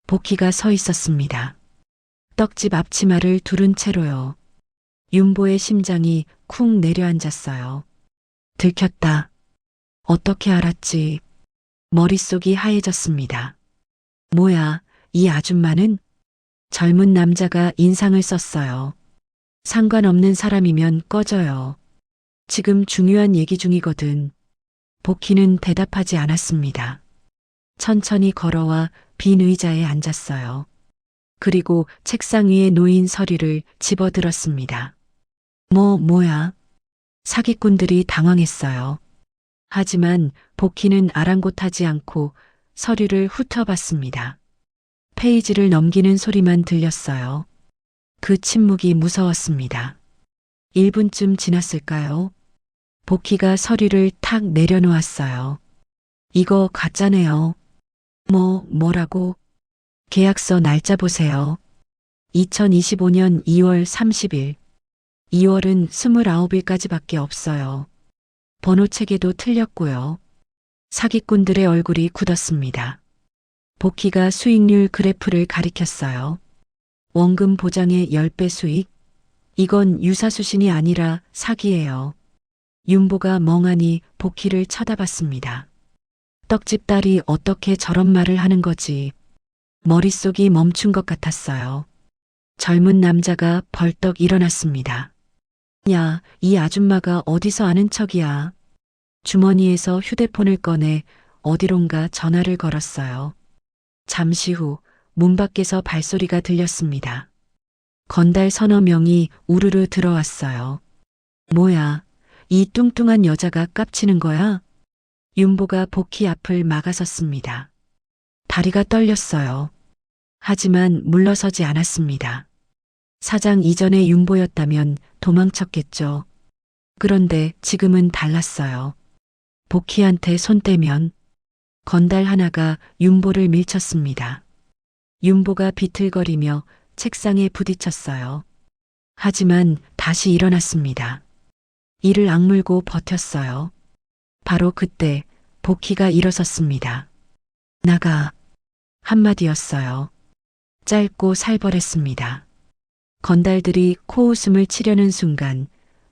복희가 서 있었습니다. 떡집 앞치마를 두른 채로요. 윤보의 심장이 쿵 내려앉았어요. 들켰다. 어떻게 알았지? 머릿속이 하얘졌습니다. 뭐야, 이 아줌마는? 젊은 남자가 인상을 썼어요. 상관없는 사람이면 꺼져요. 지금 중요한 얘기 중이거든. 복희는 대답하지 않았습니다. 천천히 걸어와 빈 의자에 앉았어요. 그리고 책상 위에 놓인 서류를 집어들었습니다. 뭐야? 사기꾼들이 당황했어요. 하지만 복희는 아랑곳하지 않고 서류를 훑어봤습니다. 페이지를 넘기는 소리만 들렸어요. 그 침묵이 무서웠습니다. 1분쯤 지났을까요? 복희가 서류를 탁 내려놓았어요. 이거 가짜네요. 뭐라고? 계약서 날짜 보세요. 2025년 2월 30일. 2월은 29일까지밖에 없어요. 번호체계도 틀렸고요. 사기꾼들의 얼굴이 굳었습니다. 복희가 수익률 그래프를 가리켰어요. 원금 보장의 10배 수익? 이건 유사수신이 아니라 사기예요. 윤보가 멍하니 복희를 쳐다봤습니다. 떡집 딸이 어떻게 저런 말을 하는 거지? 머릿속이 멈춘 것 같았어요. 젊은 남자가 벌떡 일어났습니다. 야, 이 아줌마가 어디서 아는 척이야. 주머니에서 휴대폰을 꺼내 어디론가 전화를 걸었어요. 잠시 후 문 밖에서 발소리가 들렸습니다. 건달 서너 명이 우르르 들어왔어요. 뭐야, 이 뚱뚱한 여자가 깝치는 거야? 윤보가 복희 앞을 막아섰습니다. 다리가 떨렸어요. 하지만 물러서지 않았습니다. 사장 이전의 윤보였다면 도망쳤겠죠. 그런데 지금은 달랐어요. 복희한테 손 떼면 건달 하나가 윤보를 밀쳤습니다. 윤보가 비틀거리며 책상에 부딪혔어요. 하지만 다시 일어났습니다. 이를 악물고 버텼어요. 바로 그때 복희가 일어섰습니다. 나가. 한마디였어요. 짧고 살벌했습니다. 건달들이 코웃음을 치려는 순간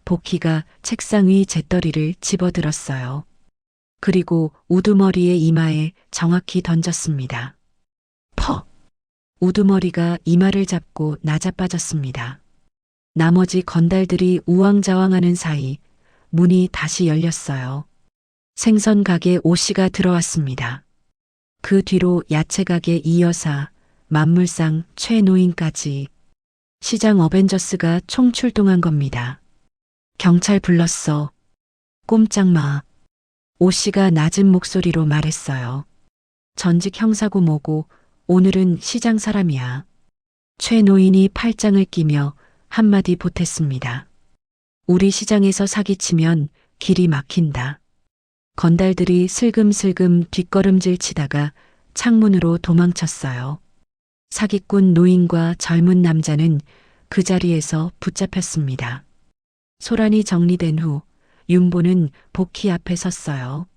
복희가 책상 위 재떨이를 집어들었어요. 그리고 우두머리의 이마에 정확히 던졌습니다. 퍽! 우두머리가 이마를 잡고 나자빠졌습니다. 나머지 건달들이 우왕좌왕하는 사이 문이 다시 열렸어요. 생선 가게 오씨가 들어왔습니다. 그 뒤로 야채 가게 이여사, 만물상 최노인까지 시장 어벤져스가 총출동한 겁니다. 경찰 불렀어. 꼼짝 마. 오씨가 낮은 목소리로 말했어요. 전직 형사고 뭐고 오늘은 시장 사람이야. 최노인이 팔짱을 끼며 한마디 보탰습니다. 우리 시장에서 사기치면 길이 막힌다. 건달들이 슬금슬금 뒷걸음질 치다가 창문으로 도망쳤어요. 사기꾼 노인과 젊은 남자는 그 자리에서 붙잡혔습니다. 소란이 정리된 후 윤보는 복희 앞에 섰어요.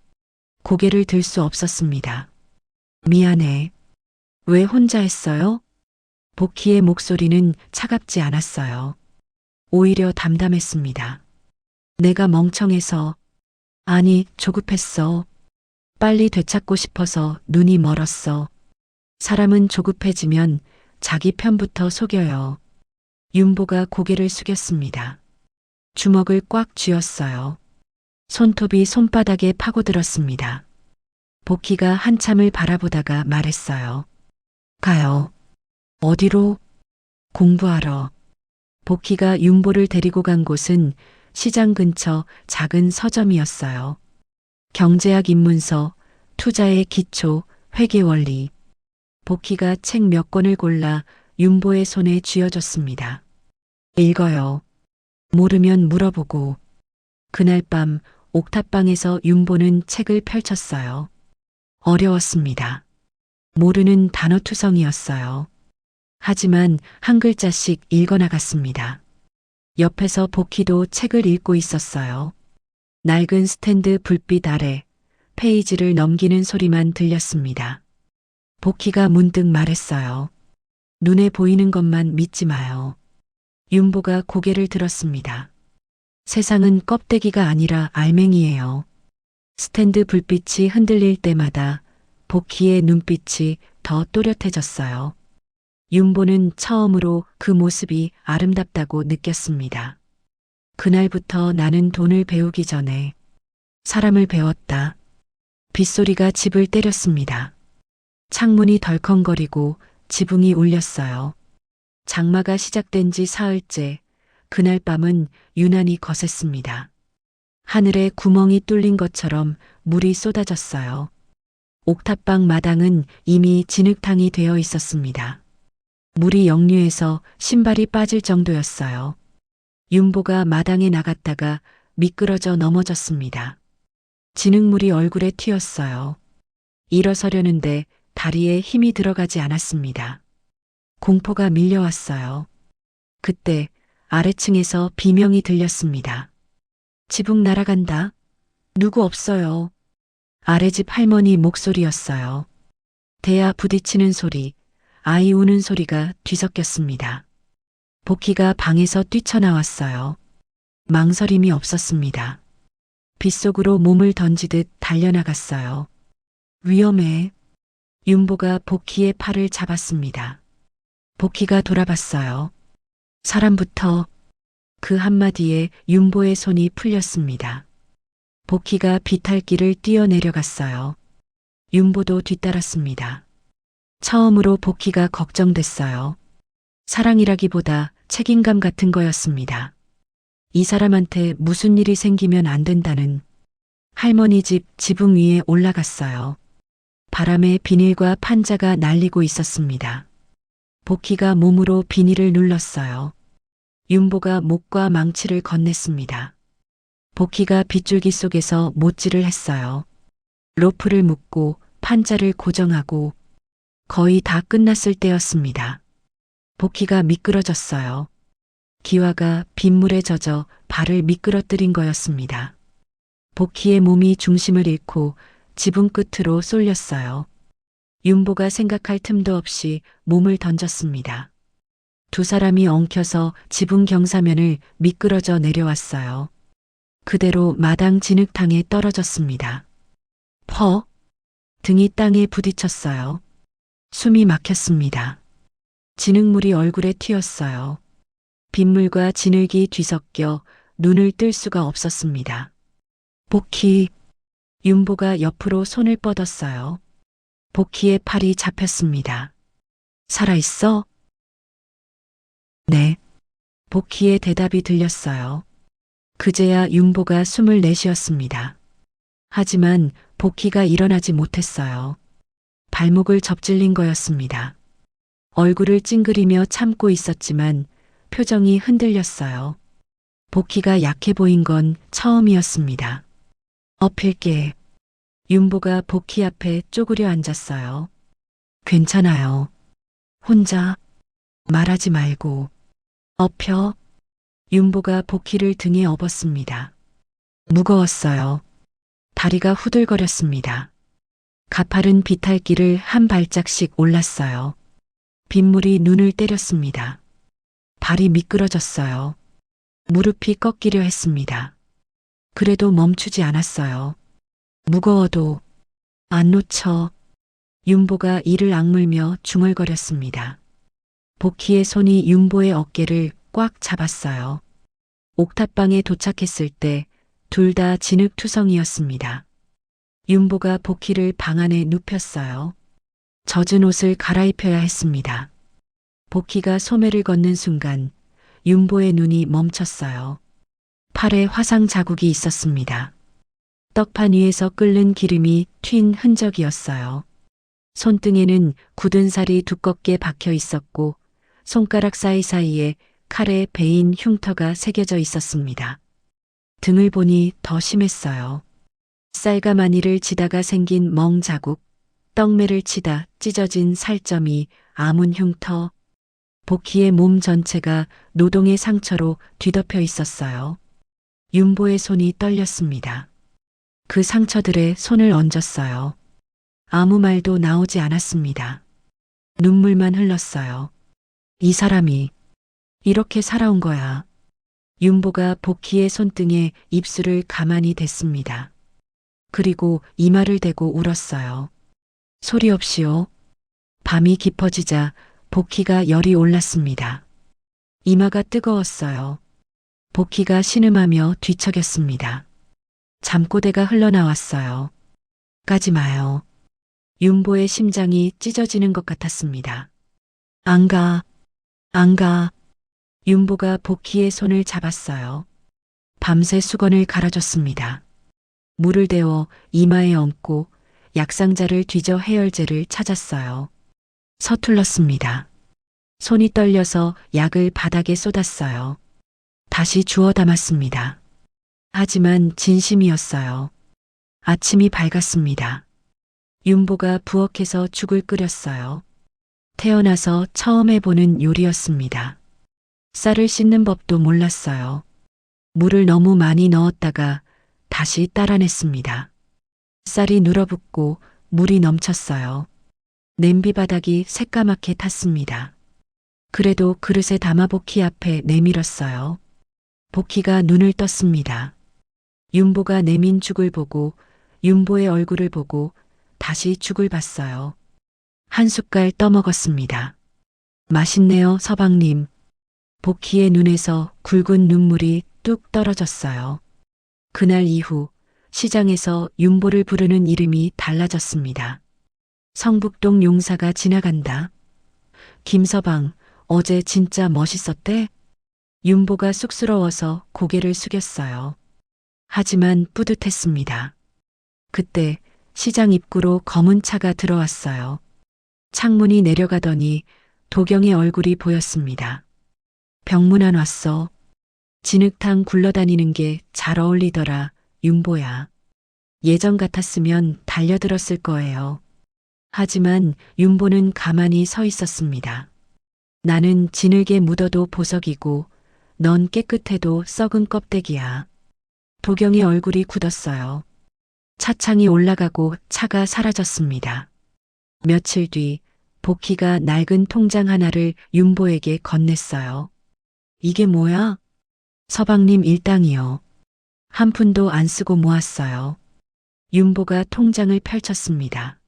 고개를 들 수 없었습니다. 미안해. 왜 혼자 했어요? 복희의 목소리는 차갑지 않았어요. 오히려 담담했습니다. 내가 멍청해서, 아니, 조급했어. 빨리 되찾고 싶어서 눈이 멀었어. 사람은 조급해지면 자기 편부터 속여요. 윤보가 고개를 숙였습니다. 주먹을 꽉 쥐었어요. 손톱이 손바닥에 파고들었습니다. 복희가 한참을 바라보다가 말했어요. 가요. 어디로? 공부하러. 복희가 윤보를 데리고 간 곳은 시장 근처 작은 서점이었어요. 경제학 입문서, 투자의 기초, 회계 원리. 복희가 책 몇 권을 골라 윤보의 손에 쥐어줬습니다. 읽어요. 모르면 물어보고. 그날 밤 옥탑방에서 윤보는 책을 펼쳤어요. 어려웠습니다. 모르는 단어투성이었어요. 하지만 한 글자씩 읽어나갔습니다. 옆에서 복희도 책을 읽고 있었어요. 낡은 스탠드 불빛 아래 페이지를 넘기는 소리만 들렸습니다. 복희가 문득 말했어요. 눈에 보이는 것만 믿지 마요. 윤보가 고개를 들었습니다. 세상은 껍데기가 아니라 알맹이예요. 스탠드 불빛이 흔들릴 때마다 복희의 눈빛이 더 또렷해졌어요. 윤보는 처음으로 그 모습이 아름답다고 느꼈습니다. 그날부터 나는 돈을 배우기 전에 사람을 배웠다. 빗소리가 집을 때렸습니다. 창문이 덜컹거리고 지붕이 울렸어요. 장마가 시작된 지 사흘째, 그날 밤은 유난히 거셌습니다. 하늘에 구멍이 뚫린 것처럼 물이 쏟아졌어요. 옥탑방 마당은 이미 진흙탕이 되어 있었습니다. 물이 역류해서 신발이 빠질 정도였어요. 윤보가 마당에 나갔다가 미끄러져 넘어졌습니다. 진흙물이 얼굴에 튀었어요. 일어서려는데 다리에 힘이 들어가지 않았습니다. 공포가 밀려왔어요. 그때 아래층에서 비명이 들렸습니다. 지붕 날아간다. 누구 없어요. 아래집 할머니 목소리였어요. 대야 부딪히는 소리, 아이 우는 소리가 뒤섞였습니다. 복희가 방에서 뛰쳐나왔어요. 망설임이 없었습니다. 빗속으로 몸을 던지듯 달려나갔어요. 위험해. 윤보가 복희의 팔을 잡았습니다. 복희가 돌아봤어요. 사람부터. 그 한마디에 윤보의 손이 풀렸습니다. 복희가 비탈길을 뛰어내려갔어요. 윤보도 뒤따랐습니다. 처음으로 복희가 걱정됐어요. 사랑이라기보다 책임감 같은 거였습니다. 이 사람한테 무슨 일이 생기면 안 된다는 할머니 집 지붕 위에 올라갔어요. 바람에 비닐과 판자가 날리고 있었습니다. 복희가 몸으로 비닐을 눌렀어요. 윤보가 목과 망치를 건넸습니다. 복희가 빗줄기 속에서 못질을 했어요. 로프를 묶고 판자를 고정하고 거의 다 끝났을 때였습니다. 복희가 미끄러졌어요. 기와가 빗물에 젖어 발을 미끄러뜨린 거였습니다. 복희의 몸이 중심을 잃고 지붕 끝으로 쏠렸어요. 윤보가 생각할 틈도 없이 몸을 던졌습니다. 두 사람이 엉켜서 지붕 경사면을 미끄러져 내려왔어요. 그대로 마당 진흙탕에 떨어졌습니다. 퍼! 등이 땅에 부딪혔어요. 숨이 막혔습니다. 진흙물이 얼굴에 튀었어요. 빗물과 진흙이 뒤섞여 눈을 뜰 수가 없었습니다. 복희! 윤보가 옆으로 손을 뻗었어요. 복희의 팔이 잡혔습니다. 살아있어? 네. 복희의 대답이 들렸어요. 그제야 윤보가 숨을 내쉬었습니다. 하지만 복희가 일어나지 못했어요. 발목을 접질린 거였습니다. 얼굴을 찡그리며 참고 있었지만 표정이 흔들렸어요. 복희가 약해 보인 건 처음이었습니다. 엎일게. 윤보가 복희 앞에 쪼그려 앉았어요. 괜찮아요. 혼자 말하지 말고 엎혀. 윤보가 복희를 등에 업었습니다. 무거웠어요. 다리가 후들거렸습니다. 가파른 비탈길을 한 발짝씩 올랐어요. 빗물이 눈을 때렸습니다. 발이 미끄러졌어요. 무릎이 꺾이려 했습니다. 그래도 멈추지 않았어요. 무거워도 안 놓쳐. 윤보가 이를 악물며 중얼거렸습니다. 복희의 손이 윤보의 어깨를 꽉 잡았어요. 옥탑방에 도착했을 때 둘 다 진흙투성이었습니다. 윤보가 복희를 방 안에 눕혔어요. 젖은 옷을 갈아입혀야 했습니다. 복희가 소매를 걷는 순간 윤보의 눈이 멈췄어요. 팔에 화상 자국이 있었습니다. 떡판 위에서 끓는 기름이 튄 흔적이었어요. 손등에는 굳은 살이 두껍게 박혀 있었고 손가락 사이사이에 칼에 베인 흉터가 새겨져 있었습니다. 등을 보니 더 심했어요. 쌀가마니를 치다가 생긴 멍 자국, 떡매를 치다 찢어진 살점이 아문 흉터, 복희의 몸 전체가 노동의 상처로 뒤덮여 있었어요. 윤보의 손이 떨렸습니다. 그 상처들에 손을 얹었어요. 아무 말도 나오지 않았습니다. 눈물만 흘렀어요. 이 사람이 이렇게 살아온 거야. 윤보가 복희의 손등에 입술을 가만히 댔습니다. 그리고 이마를 대고 울었어요. 소리 없이요. 밤이 깊어지자 복희가 열이 올랐습니다. 이마가 뜨거웠어요. 복희가 신음하며 뒤척였습니다. 잠꼬대가 흘러나왔어요. 가지 마요. 윤보의 심장이 찢어지는 것 같았습니다. 안 가. 안 가. 윤보가 복희의 손을 잡았어요. 밤새 수건을 갈아줬습니다. 물을 데워 이마에 얹고 약상자를 뒤져 해열제를 찾았어요. 서툴렀습니다. 손이 떨려서 약을 바닥에 쏟았어요. 다시 주워 담았습니다. 하지만 진심이었어요. 아침이 밝았습니다. 윤보가 부엌에서 죽을 끓였어요. 태어나서 처음 해보는 요리였습니다. 쌀을 씻는 법도 몰랐어요. 물을 너무 많이 넣었다가 다시 따라냈습니다. 쌀이 눌어붙고 물이 넘쳤어요. 냄비 바닥이 새까맣게 탔습니다. 그래도 그릇에 담아 복희 앞에 내밀었어요. 복희가 눈을 떴습니다. 윤보가 내민 죽을 보고 윤보의 얼굴을 보고 다시 죽을 봤어요. 한 숟갈 떠먹었습니다. 맛있네요, 서방님. 복희의 눈에서 굵은 눈물이 뚝 떨어졌어요. 그날 이후 시장에서 윤보를 부르는 이름이 달라졌습니다. 성북동 용사가 지나간다. 김서방, 어제 진짜 멋있었대? 윤보가 쑥스러워서 고개를 숙였어요. 하지만 뿌듯했습니다. 그때 시장 입구로 검은 차가 들어왔어요. 창문이 내려가더니 도경의 얼굴이 보였습니다. 병문안 왔어. 진흙탕 굴러다니는 게 잘 어울리더라, 윤보야. 예전 같았으면 달려들었을 거예요. 하지만 윤보는 가만히 서 있었습니다. 나는 진흙에 묻어도 보석이고 넌 깨끗해도 썩은 껍데기야. 도경의 얼굴이 굳었어요. 차창이 올라가고 차가 사라졌습니다. 며칠 뒤 복희가 낡은 통장 하나를 윤보에게 건넸어요. 이게 뭐야? 서방님 일당이요. 한 푼도 안 쓰고 모았어요. 윤보가 통장을 펼쳤습니다.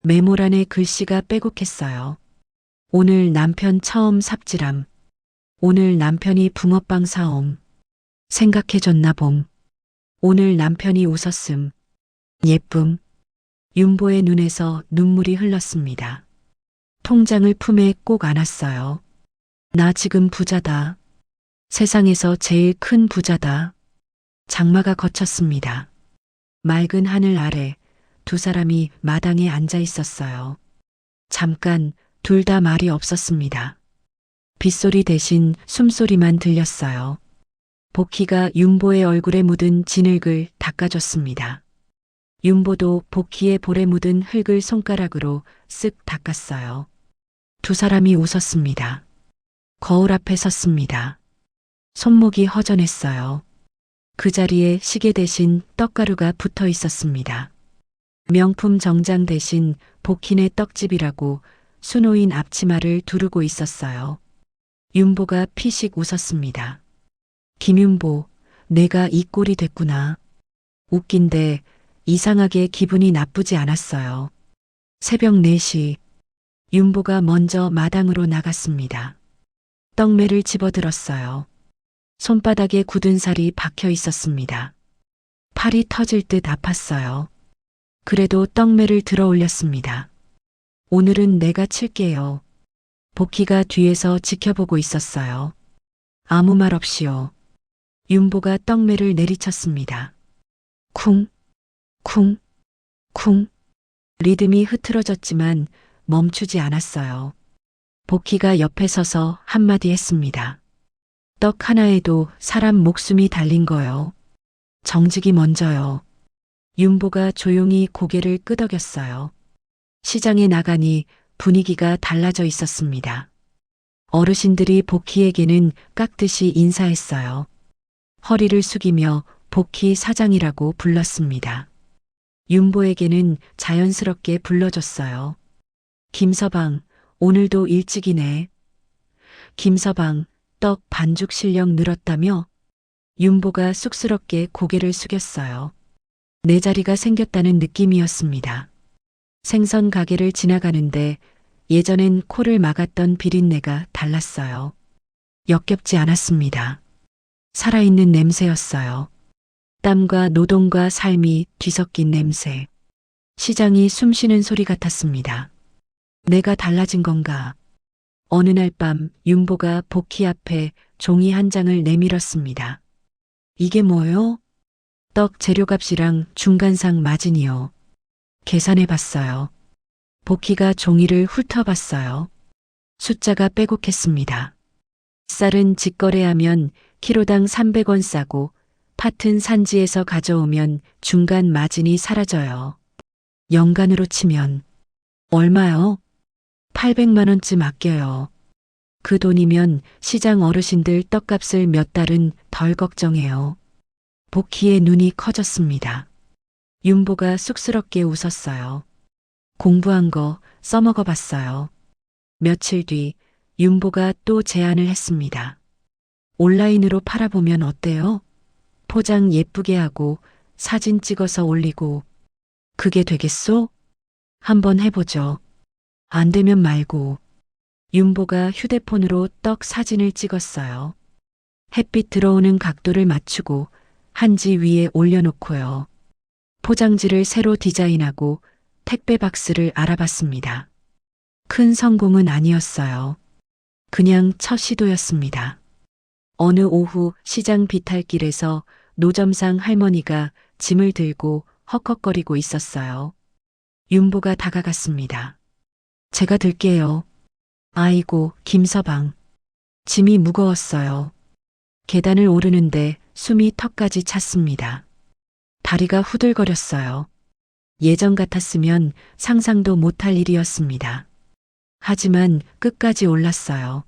메모란에 글씨가 빼곡했어요. 오늘 남편 처음 삽질함. 오늘 남편이 붕어빵 사옴. 생각해줬나 봄. 오늘 남편이 웃었음. 예쁨. 윤보의 눈에서 눈물이 흘렀습니다. 통장을 품에 꼭 안았어요. 나 지금 부자다. 세상에서 제일 큰 부자다. 장마가 걷혔습니다. 맑은 하늘 아래 두 사람이 마당에 앉아 있었어요. 잠깐 둘 다 말이 없었습니다. 빗소리 대신 숨소리만 들렸어요. 복희가 윤보의 얼굴에 묻은 진흙을 닦아줬습니다. 윤보도 복희의 볼에 묻은 흙을 손가락으로 쓱 닦았어요. 두 사람이 웃었습니다. 거울 앞에 섰습니다. 손목이 허전했어요. 그 자리에 시계 대신 떡가루가 붙어 있었습니다. 명품 정장 대신 복희네 떡집이라고 수놓인 앞치마를 두르고 있었어요. 윤보가 피식 웃었습니다. 김윤보, 내가 이 꼴이 됐구나. 웃긴데 이상하게 기분이 나쁘지 않았어요. 새벽 4시, 윤보가 먼저 마당으로 나갔습니다. 떡매를 집어들었어요. 손바닥에 굳은 살이 박혀 있었습니다. 팔이 터질 듯 아팠어요. 그래도 떡매를 들어 올렸습니다. 오늘은 내가 칠게요. 복희가 뒤에서 지켜보고 있었어요. 아무 말 없이요. 윤보가 떡매를 내리쳤습니다. 쿵, 쿵, 쿵. 리듬이 흐트러졌지만 멈추지 않았어요. 복희가 옆에 서서 한마디 했습니다. 떡 하나에도 사람 목숨이 달린 거요. 정직이 먼저요. 윤보가 조용히 고개를 끄덕였어요. 시장에 나가니 분위기가 달라져 있었습니다. 어르신들이 복희에게는 깍듯이 인사했어요. 허리를 숙이며 복희 사장이라고 불렀습니다. 윤보에게는 자연스럽게 불러줬어요. 김서방, 오늘도 일찍이네. 김서방, 떡 반죽 실력 늘었다며? 윤보가 쑥스럽게 고개를 숙였어요. 내 자리가 생겼다는 느낌이었습니다. 생선 가게를 지나가는데 예전엔 코를 막았던 비린내가 달랐어요. 역겹지 않았습니다. 살아있는 냄새였어요. 땀과 노동과 삶이 뒤섞인 냄새. 시장이 숨쉬는 소리 같았습니다. 내가 달라진 건가? 어느 날 밤 윤보가 복희 앞에 종이 한 장을 내밀었습니다. 이게 뭐요? 떡 재료값이랑 중간상 마진이요. 계산해 봤어요. 복희가 종이를 훑어봤어요. 숫자가 빼곡했습니다. 쌀은 직거래하면 키로당 300원 싸고 팥은 산지에서 가져오면 중간 마진이 사라져요. 연간으로 치면 얼마요? 800만 원쯤 아껴요. 그 돈이면 시장 어르신들 떡값을 몇 달은 덜 걱정해요. 복희의 눈이 커졌습니다. 윤보가 쑥스럽게 웃었어요. 공부한 거 써먹어 봤어요. 며칠 뒤 윤보가 또 제안을 했습니다. 온라인으로 팔아보면 어때요? 포장 예쁘게 하고 사진 찍어서 올리고. 그게 되겠소? 한번 해보죠. 안 되면 말고. 윤보가 휴대폰으로 떡 사진을 찍었어요. 햇빛 들어오는 각도를 맞추고 한지 위에 올려놓고요. 포장지를 새로 디자인하고 택배 박스를 알아봤습니다. 큰 성공은 아니었어요. 그냥 첫 시도였습니다. 어느 오후 시장 비탈길에서 노점상 할머니가 짐을 들고 헉헉거리고 있었어요. 윤보가 다가갔습니다. 제가 들게요. 아이고, 김서방. 짐이 무거웠어요. 계단을 오르는데 숨이 턱까지 찼습니다. 다리가 후들거렸어요. 예전 같았으면 상상도 못할 일이었습니다. 하지만 끝까지 올랐어요.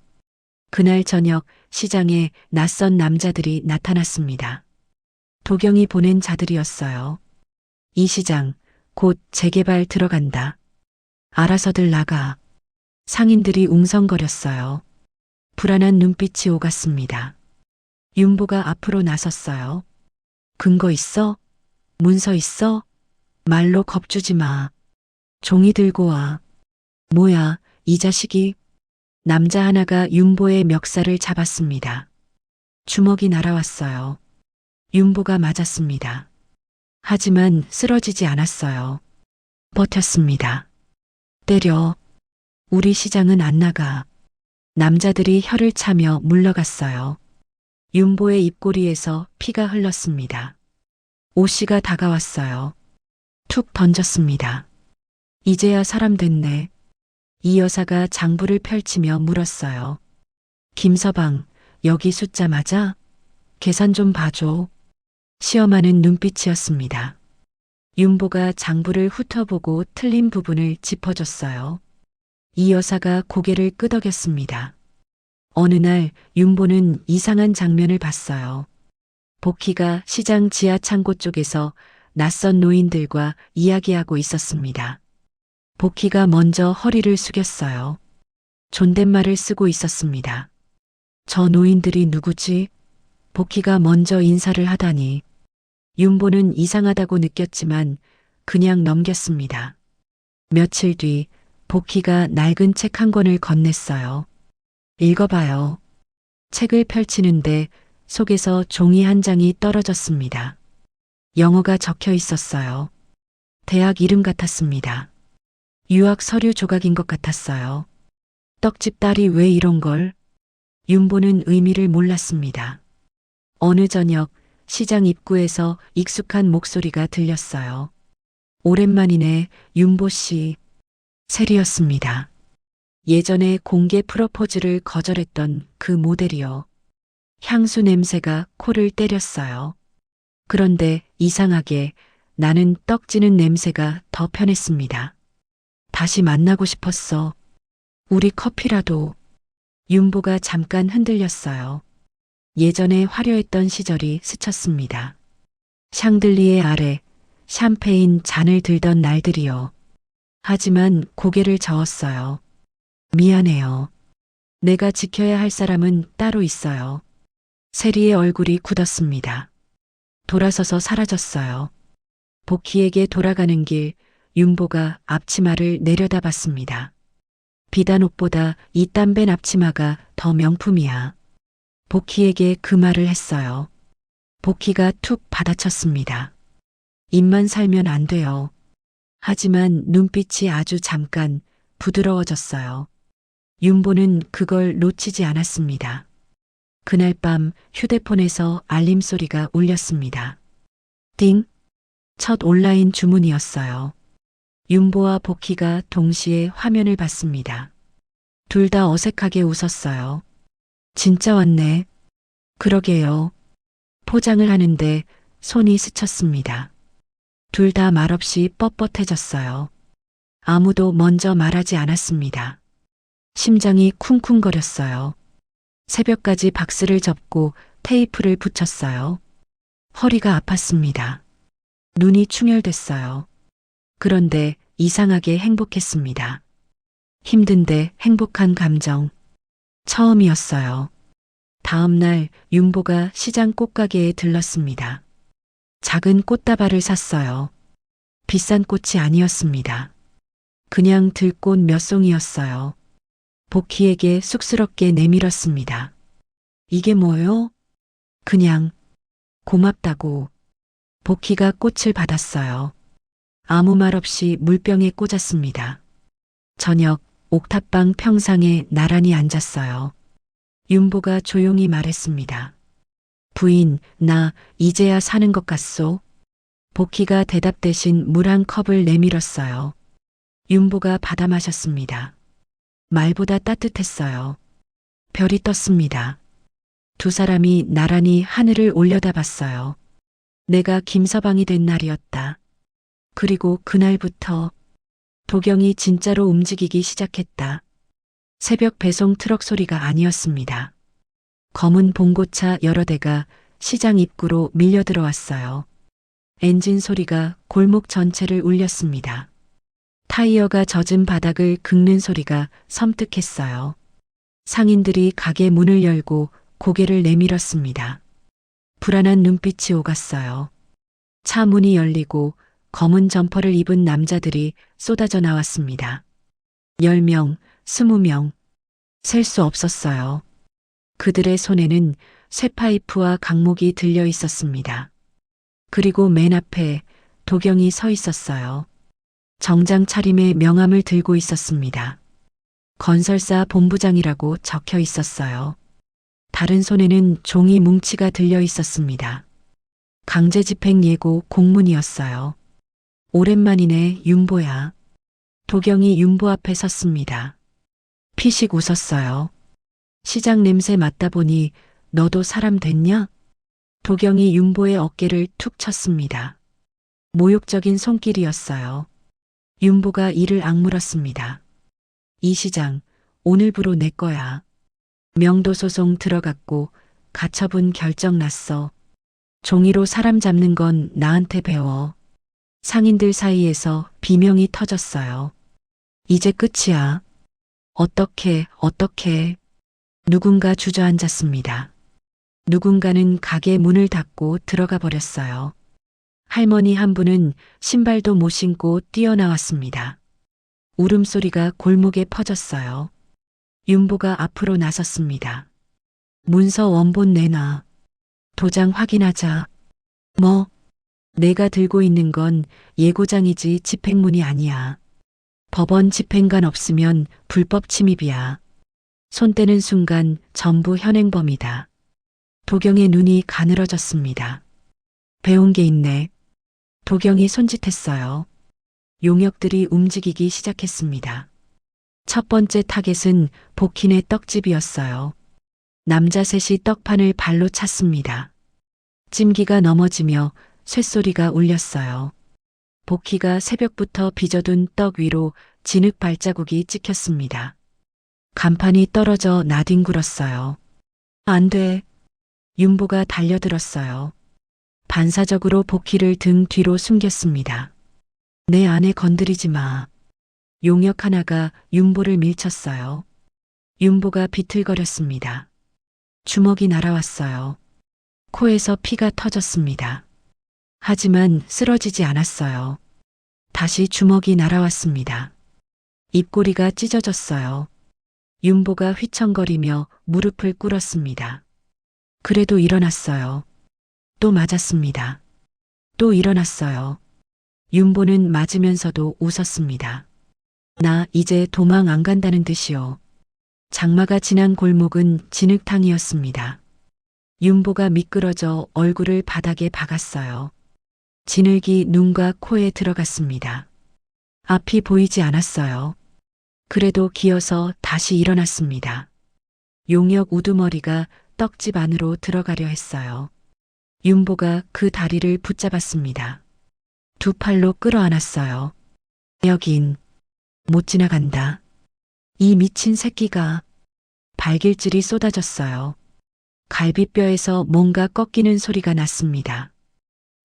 그날 저녁 시장에 낯선 남자들이 나타났습니다. 도경이 보낸 자들이었어요. 이 시장, 곧 재개발 들어간다. 알아서들 나가. 상인들이 웅성거렸어요. 불안한 눈빛이 오갔습니다. 윤보가 앞으로 나섰어요. 근거 있어? 문서 있어? 말로 겁주지 마. 종이 들고 와. 뭐야, 이 자식이? 남자 하나가 윤보의 멱살을 잡았습니다. 주먹이 날아왔어요. 윤보가 맞았습니다. 하지만 쓰러지지 않았어요. 버텼습니다. 때려. 우리 시장은 안 나가. 남자들이 혀를 차며 물러갔어요. 윤보의 입꼬리에서 피가 흘렀습니다. 오씨가 다가왔어요. 툭 던졌습니다. 이제야 사람 됐네. 이 여사가 장부를 펼치며 물었어요. 김서방, 여기 숫자 맞아? 계산 좀 봐줘. 시험하는 눈빛이었습니다. 윤보가 장부를 훑어보고 틀린 부분을 짚어줬어요. 이 여사가 고개를 끄덕였습니다. 어느 날 윤보는 이상한 장면을 봤어요. 복희가 시장 지하 창고 쪽에서 낯선 노인들과 이야기하고 있었습니다. 복희가 먼저 허리를 숙였어요. 존댓말을 쓰고 있었습니다. 저 노인들이 누구지? 복희가 먼저 인사를 하다니. 윤보는 이상하다고 느꼈지만 그냥 넘겼습니다. 며칠 뒤 복희가 낡은 책 한 권을 건넸어요. 읽어봐요. 책을 펼치는데 속에서 종이 한 장이 떨어졌습니다. 영어가 적혀 있었어요. 대학 이름 같았습니다. 유학 서류 조각인 것 같았어요. 떡집 딸이 왜 이런 걸? 윤보는 의미를 몰랐습니다. 어느 저녁 시장 입구에서 익숙한 목소리가 들렸어요. 오랜만이네, 윤보 씨. 세리였습니다. 예전에 공개 프로포즈를 거절했던 그 모델이요. 향수 냄새가 코를 때렸어요. 그런데 이상하게 나는 떡지는 냄새가 더 편했습니다. 다시 만나고 싶었어. 우리 커피라도. 윤보가 잠깐 흔들렸어요. 예전에 화려했던 시절이 스쳤습니다. 샹들리에 아래 샴페인 잔을 들던 날들이요. 하지만 고개를 저었어요. 미안해요. 내가 지켜야 할 사람은 따로 있어요. 세리의 얼굴이 굳었습니다. 돌아서서 사라졌어요. 복희에게 돌아가는 길 윤보가 앞치마를 내려다봤습니다. 비단 옷보다 이 땀밴 앞치마가 더 명품이야. 복희에게 그 말을 했어요. 복희가 툭 받아쳤습니다. 입만 살면 안 돼요. 하지만 눈빛이 아주 잠깐 부드러워졌어요. 윤보는 그걸 놓치지 않았습니다. 그날 밤 휴대폰에서 알림 소리가 울렸습니다. 띵! 첫 온라인 주문이었어요. 윤보와 복희가 동시에 화면을 봤습니다. 둘 다 어색하게 웃었어요. 진짜 왔네. 그러게요. 포장을 하는데 손이 스쳤습니다. 둘 다 말없이 뻣뻣해졌어요. 아무도 먼저 말하지 않았습니다. 심장이 쿵쿵거렸어요. 새벽까지 박스를 접고 테이프를 붙였어요. 허리가 아팠습니다. 눈이 충혈됐어요. 그런데 이상하게 행복했습니다. 힘든데 행복한 감정. 처음이었어요. 다음 날 윤보가 시장 꽃가게에 들렀습니다. 작은 꽃다발을 샀어요. 비싼 꽃이 아니었습니다. 그냥 들꽃 몇 송이였어요. 복희에게 쑥스럽게 내밀었습니다. 이게 뭐요? 그냥 고맙다고. 복희가 꽃을 받았어요. 아무 말 없이 물병에 꽂았습니다. 저녁 옥탑방 평상에 나란히 앉았어요. 윤보가 조용히 말했습니다. 부인, 나 이제야 사는 것 같소? 복희가 대답 대신 물 한 컵을 내밀었어요. 윤보가 받아 마셨습니다. 말보다 따뜻했어요. 별이 떴습니다. 두 사람이 나란히 하늘을 올려다봤어요. 내가 김서방이 된 날이었다. 그리고 그날부터 도경이 진짜로 움직이기 시작했다. 새벽 배송 트럭 소리가 아니었습니다. 검은 봉고차 여러 대가 시장 입구로 밀려 들어왔어요. 엔진 소리가 골목 전체를 울렸습니다. 타이어가 젖은 바닥을 긁는 소리가 섬뜩했어요. 상인들이 가게 문을 열고 고개를 내밀었습니다. 불안한 눈빛이 오갔어요. 차 문이 열리고 검은 점퍼를 입은 남자들이 쏟아져 나왔습니다. 10명, 20명, 셀 수 없었어요. 그들의 손에는 쇠파이프와 강목이 들려 있었습니다. 그리고 맨 앞에 도경이 서 있었어요. 정장 차림의 명함을 들고 있었습니다. 건설사 본부장이라고 적혀 있었어요. 다른 손에는 종이 뭉치가 들려 있었습니다. 강제집행 예고 공문이었어요. 오랜만이네, 윤보야. 도경이 윤보 앞에 섰습니다. 피식 웃었어요. 시장 냄새 맡다 보니 너도 사람 됐냐? 도경이 윤보의 어깨를 툭 쳤습니다. 모욕적인 손길이었어요. 윤보가 이를 악물었습니다. 이 시장, 오늘부로 내 거야. 명도 소송 들어갔고 가처분 결정 났어. 종이로 사람 잡는 건 나한테 배워. 상인들 사이에서 비명이 터졌어요. 이제 끝이야. 어떻게. 누군가 주저앉았습니다. 누군가는 가게 문을 닫고 들어가 버렸어요. 할머니 한 분은 신발도 못 신고 뛰어나왔습니다. 울음소리가 골목에 퍼졌어요. 윤보가 앞으로 나섰습니다. 문서 원본 내놔. 도장 확인하자. 뭐? 내가 들고 있는 건 예고장이지 집행문이 아니야. 법원 집행관 없으면 불법 침입이야. 손 떼는 순간 전부 현행범이다. 도경의 눈이 가늘어졌습니다. 배운 게 있네. 도경이 손짓했어요. 용역들이 움직이기 시작했습니다. 첫 번째 타겟은 복희네 떡집이었어요. 남자 셋이 떡판을 발로 찼습니다. 찜기가 넘어지며 쇳소리가 울렸어요. 복희가 새벽부터 빚어둔 떡 위로 진흙 발자국이 찍혔습니다. 간판이 떨어져 나뒹굴었어요. 안 돼. 윤보가 달려들었어요. 반사적으로 복희를 등 뒤로 숨겼습니다. 내 아내 건드리지 마. 용역 하나가 윤보를 밀쳤어요. 윤보가 비틀거렸습니다. 주먹이 날아왔어요. 코에서 피가 터졌습니다. 하지만 쓰러지지 않았어요. 다시 주먹이 날아왔습니다. 입꼬리가 찢어졌어요. 윤보가 휘청거리며 무릎을 꿇었습니다. 그래도 일어났어요. 또 맞았습니다. 또 일어났어요. 윤보는 맞으면서도 웃었습니다. 나 이제 도망 안 간다는 듯이요. 장마가 지난 골목은 진흙탕이었습니다. 윤보가 미끄러져 얼굴을 바닥에 박았어요. 진흙이 눈과 코에 들어갔습니다. 앞이 보이지 않았어요. 그래도 기어서 다시 일어났습니다. 용역 우두머리가 떡집 안으로 들어가려 했어요. 윤보가 그 다리를 붙잡았습니다. 두 팔로 끌어안았어요. 여긴 못 지나간다. 이 미친 새끼가. 발길질이 쏟아졌어요. 갈비뼈에서 뭔가 꺾이는 소리가 났습니다.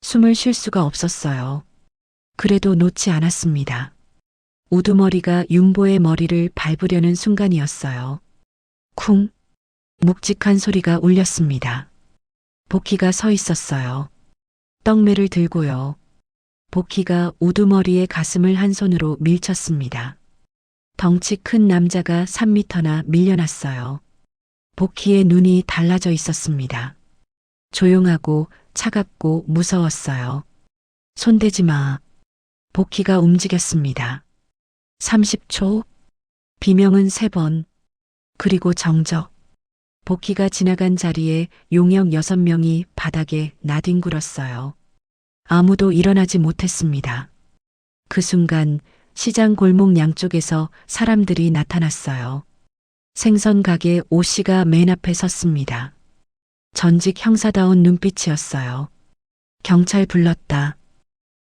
숨을 쉴 수가 없었어요. 그래도 놓지 않았습니다. 우두머리가 윤보의 머리를 밟으려는 순간이었어요. 쿵! 묵직한 소리가 울렸습니다. 복희가 서 있었어요. 떡매를 들고요. 복희가 우두머리의 가슴을 한 손으로 밀쳤습니다. 덩치 큰 남자가 3미터나 밀려났어요. 복희의 눈이 달라져 있었습니다. 조용하고 차갑고 무서웠어요. 손대지 마. 복희가 움직였습니다. 30초. 비명은 3번. 그리고 정적. 복희가 지나간 자리에 용역 6명이 바닥에 나뒹굴었어요. 아무도 일어나지 못했습니다. 그 순간 시장 골목 양쪽에서 사람들이 나타났어요. 생선 가게 오 씨가 맨 앞에 섰습니다. 전직 형사다운 눈빛이었어요. 경찰 불렀다.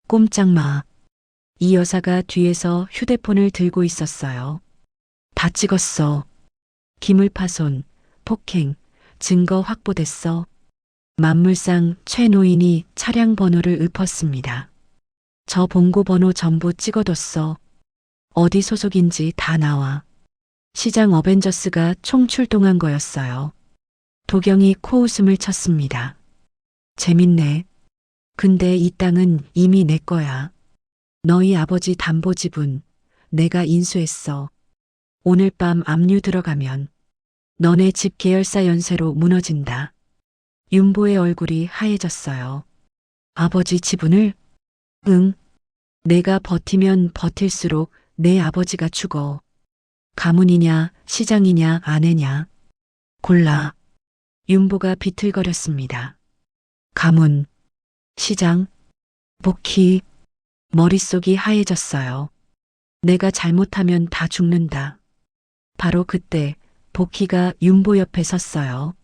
꼼짝 마. 이 여사가 뒤에서 휴대폰을 들고 있었어요. 다 찍었어. 기물파손, 폭행, 증거 확보됐어. 만물상 최 노인이 차량 번호를 읊었습니다. 저 봉고 번호 전부 찍어뒀어. 어디 소속인지 다 나와. 시장 어벤져스가 총출동한 거였어요. 도경이 코웃음을 쳤습니다. 재밌네. 근데 이 땅은 이미 내 거야. 너희 아버지 담보 지분 내가 인수했어. 오늘 밤 압류 들어가면 너네 집 계열사 연쇄로 무너진다. 윤보의 얼굴이 하얘졌어요. 아버지 지분을? 응. 내가 버티면 버틸수록 내 아버지가 죽어. 가문이냐 시장이냐 아내냐. 골라. 윤보가 비틀거렸습니다. 가문, 시장, 복희. 머릿속이 하얘졌어요. 내가 잘못하면 다 죽는다. 바로 그때 복희가 윤보 옆에 섰어요.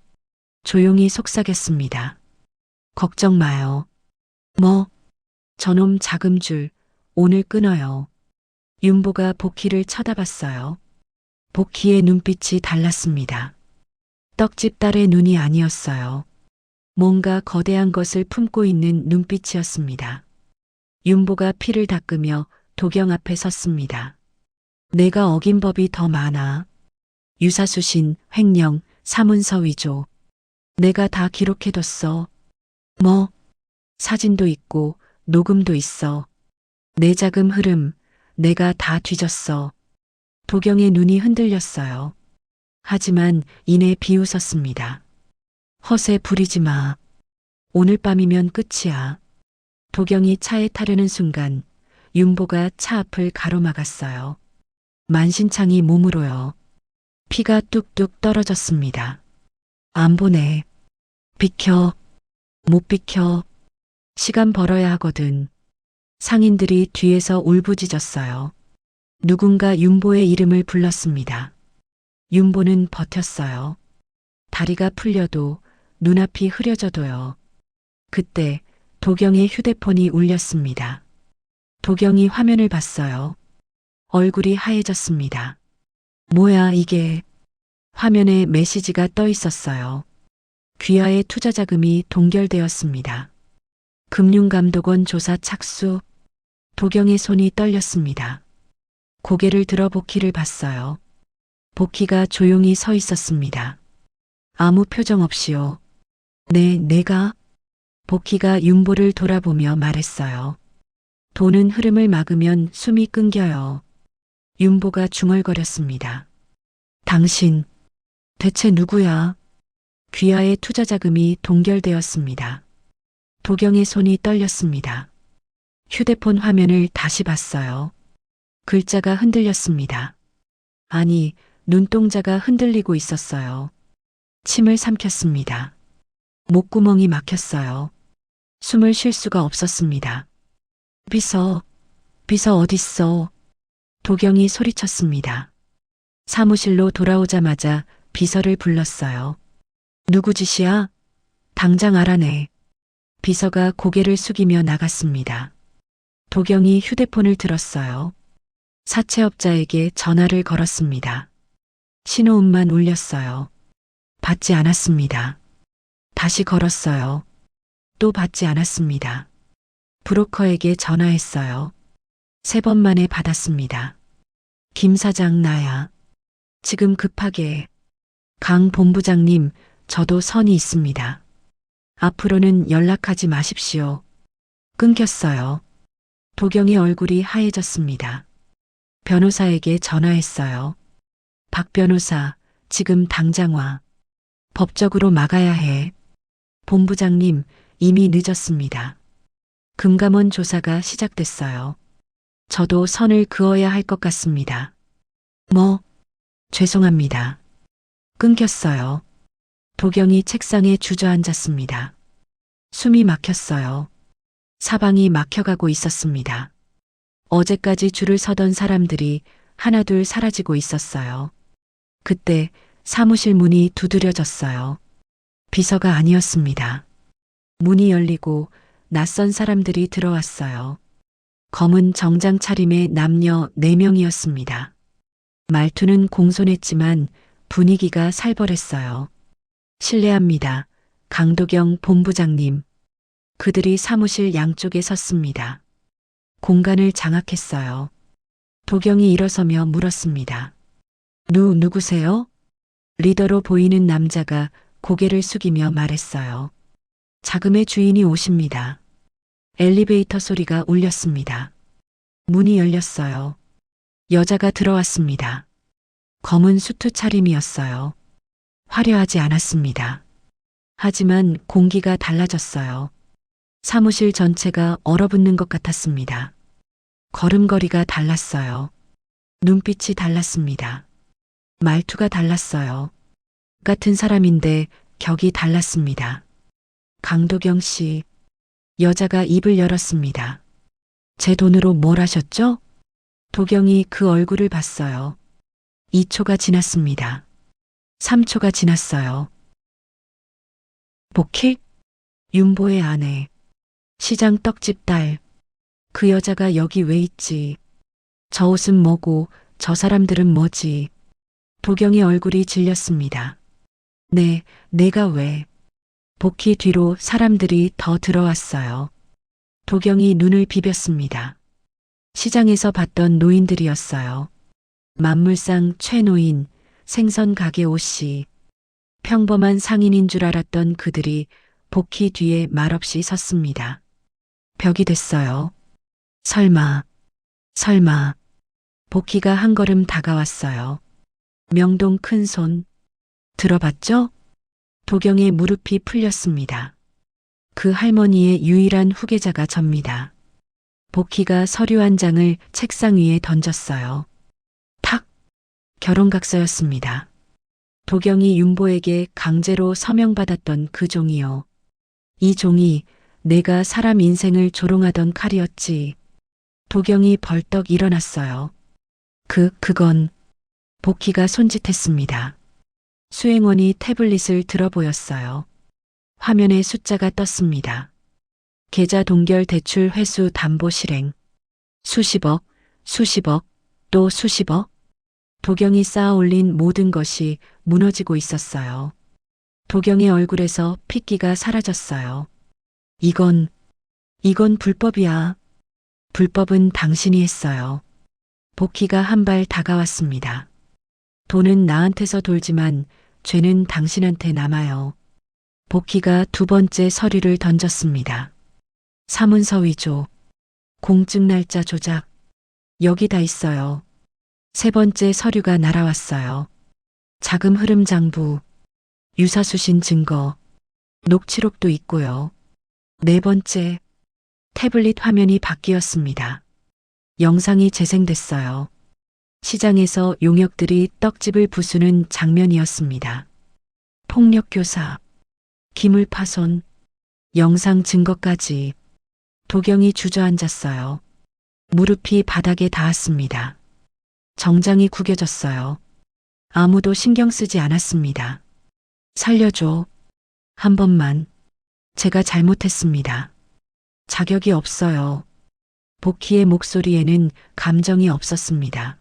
조용히 속삭였습니다. 걱정 마요. 뭐? 저놈 자금줄 오늘 끊어요. 윤보가 복희를 쳐다봤어요. 복희의 눈빛이 달랐습니다. 떡집 딸의 눈이 아니었어요. 뭔가 거대한 것을 품고 있는 눈빛이었습니다. 윤보가 피를 닦으며 도경 앞에 섰습니다. 내가 어긴 법이 더 많아. 유사수신, 횡령, 사문서 위조. 내가 다 기록해뒀어. 뭐? 사진도 있고 녹음도 있어. 내 자금 흐름 내가 다 뒤졌어. 도경의 눈이 흔들렸어요. 하지만 이내 비웃었습니다. 허세 부리지 마. 오늘 밤이면 끝이야. 도경이 차에 타려는 순간 윤보가 차 앞을 가로막았어요. 만신창이 몸으로요. 피가 뚝뚝 떨어졌습니다. 안 보내. 비켜. 못 비켜. 시간 벌어야 하거든. 상인들이 뒤에서 울부짖었어요. 누군가 윤보의 이름을 불렀습니다. 윤보는 버텼어요. 다리가 풀려도 눈앞이 흐려져도요. 그때 도경의 휴대폰이 울렸습니다. 도경이 화면을 봤어요. 얼굴이 하얘졌습니다. 뭐야 이게. 화면에 메시지가 떠 있었어요. 귀하의 투자 자금이 동결되었습니다. 금융감독원 조사 착수. 도경의 손이 떨렸습니다. 고개를 들어 복희를 봤어요. 복희가 조용히 서 있었습니다. 아무 표정 없이요. 네, 내가? 복희가 윤보를 돌아보며 말했어요. 돈은 흐름을 막으면 숨이 끊겨요. 윤보가 중얼거렸습니다. 당신, 대체 누구야? 귀하의 투자 자금이 동결되었습니다. 도경의 손이 떨렸습니다. 휴대폰 화면을 다시 봤어요. 글자가 흔들렸습니다. 아니, 눈동자가 흔들리고 있었어요. 침을 삼켰습니다. 목구멍이 막혔어요. 숨을 쉴 수가 없었습니다. 비서 어딨어? 도경이 소리쳤습니다. 사무실로 돌아오자마자 비서를 불렀어요. 누구 짓이야? 당장 알아내. 비서가 고개를 숙이며 나갔습니다. 도경이 휴대폰을 들었어요. 사채업자에게 전화를 걸었습니다. 신호음만 울렸어요. 받지 않았습니다. 다시 걸었어요. 또 받지 않았습니다. 브로커에게 전화했어요. 3번 만에 받았습니다. 김 사장 나야. 지금 급하게. 강 본부장님, 저도 선이 있습니다. 앞으로는 연락하지 마십시오. 끊겼어요. 도경의 얼굴이 하얘졌습니다. 변호사에게 전화했어요. 박 변호사, 지금 당장 와. 법적으로 막아야 해. 본부장님, 이미 늦었습니다. 금감원 조사가 시작됐어요. 저도 선을 그어야 할 것 같습니다. 뭐? 죄송합니다. 끊겼어요. 도경이 책상에 주저앉았습니다. 숨이 막혔어요. 사방이 막혀가고 있었습니다. 어제까지 줄을 서던 사람들이 하나둘 사라지고 있었어요. 그때 사무실 문이 두드려졌어요. 비서가 아니었습니다. 문이 열리고 낯선 사람들이 들어왔어요. 검은 정장 차림의 남녀 4명이었습니다. 말투는 공손했지만 분위기가 살벌했어요. 실례합니다. 강도경 본부장님. 그들이 사무실 양쪽에 섰습니다. 공간을 장악했어요. 도경이 일어서며 물었습니다. 누구세요? 리더로 보이는 남자가 고개를 숙이며 말했어요. 자금의 주인이 오십니다. 엘리베이터 소리가 울렸습니다. 문이 열렸어요. 여자가 들어왔습니다. 검은 수트 차림이었어요. 화려하지 않았습니다. 하지만 공기가 달라졌어요. 사무실 전체가 얼어붙는 것 같았습니다. 걸음걸이가 달랐어요. 눈빛이 달랐습니다. 말투가 달랐어요. 같은 사람인데 격이 달랐습니다. 강도경 씨. 여자가 입을 열었습니다. 제 돈으로 뭘 하셨죠? 도경이 그 얼굴을 봤어요. 2초가 지났습니다. 3초가 지났어요. 복희? 윤보의 아내. 시장 떡집 딸. 그 여자가 여기 왜 있지? 저 옷은 뭐고 저 사람들은 뭐지? 도경의 얼굴이 질렸습니다. 내가 왜? 복희 뒤로 사람들이 더 들어왔어요. 도경이 눈을 비볐습니다. 시장에서 봤던 노인들이었어요. 만물상 최노인, 생선 가게 오씨. 평범한 상인인 줄 알았던 그들이 복희 뒤에 말없이 섰습니다. 벽이 됐어요. 설마. 복희가 한 걸음 다가왔어요. 명동 큰손. 들어봤죠? 도경의 무릎이 풀렸습니다. 그 할머니의 유일한 후계자가 접니다. 복희가 서류 한 장을 책상 위에 던졌어요. 탁! 결혼각서였습니다. 도경이 윤보에게 강제로 서명받았던 그 종이요. 이 종이 내가 사람 인생을 조롱하던 칼이었지. 도경이 벌떡 일어났어요. 그건 복희가 손짓했습니다. 수행원이 태블릿을 들어 보였어요. 화면에 숫자가 떴습니다. 계좌 동결 대출 회수 담보 실행. 수십억, 또 수십억. 도경이 쌓아 올린 모든 것이 무너지고 있었어요. 도경의 얼굴에서 핏기가 사라졌어요. 이건 불법이야. 불법은 당신이 했어요. 복희가 한 발 다가왔습니다. 돈은 나한테서 돌지만 죄는 당신한테 남아요. 복희가 두 번째 서류를 던졌습니다. 사문서 위조, 공증 날짜 조작, 여기 다 있어요. 세 번째 서류가 날아왔어요. 자금 흐름 장부, 유사수신 증거, 녹취록도 있고요. 네 번째, 태블릿 화면이 바뀌었습니다. 영상이 재생됐어요. 시장에서 용역들이 떡집을 부수는 장면이었습니다. 폭력 교사, 기물 파손, 영상 증거까지. 도경이 주저앉았어요. 무릎이 바닥에 닿았습니다. 정장이 구겨졌어요. 아무도 신경 쓰지 않았습니다. 살려줘. 한 번만. 제가 잘못했습니다. 자격이 없어요. 복희의 목소리에는 감정이 없었습니다.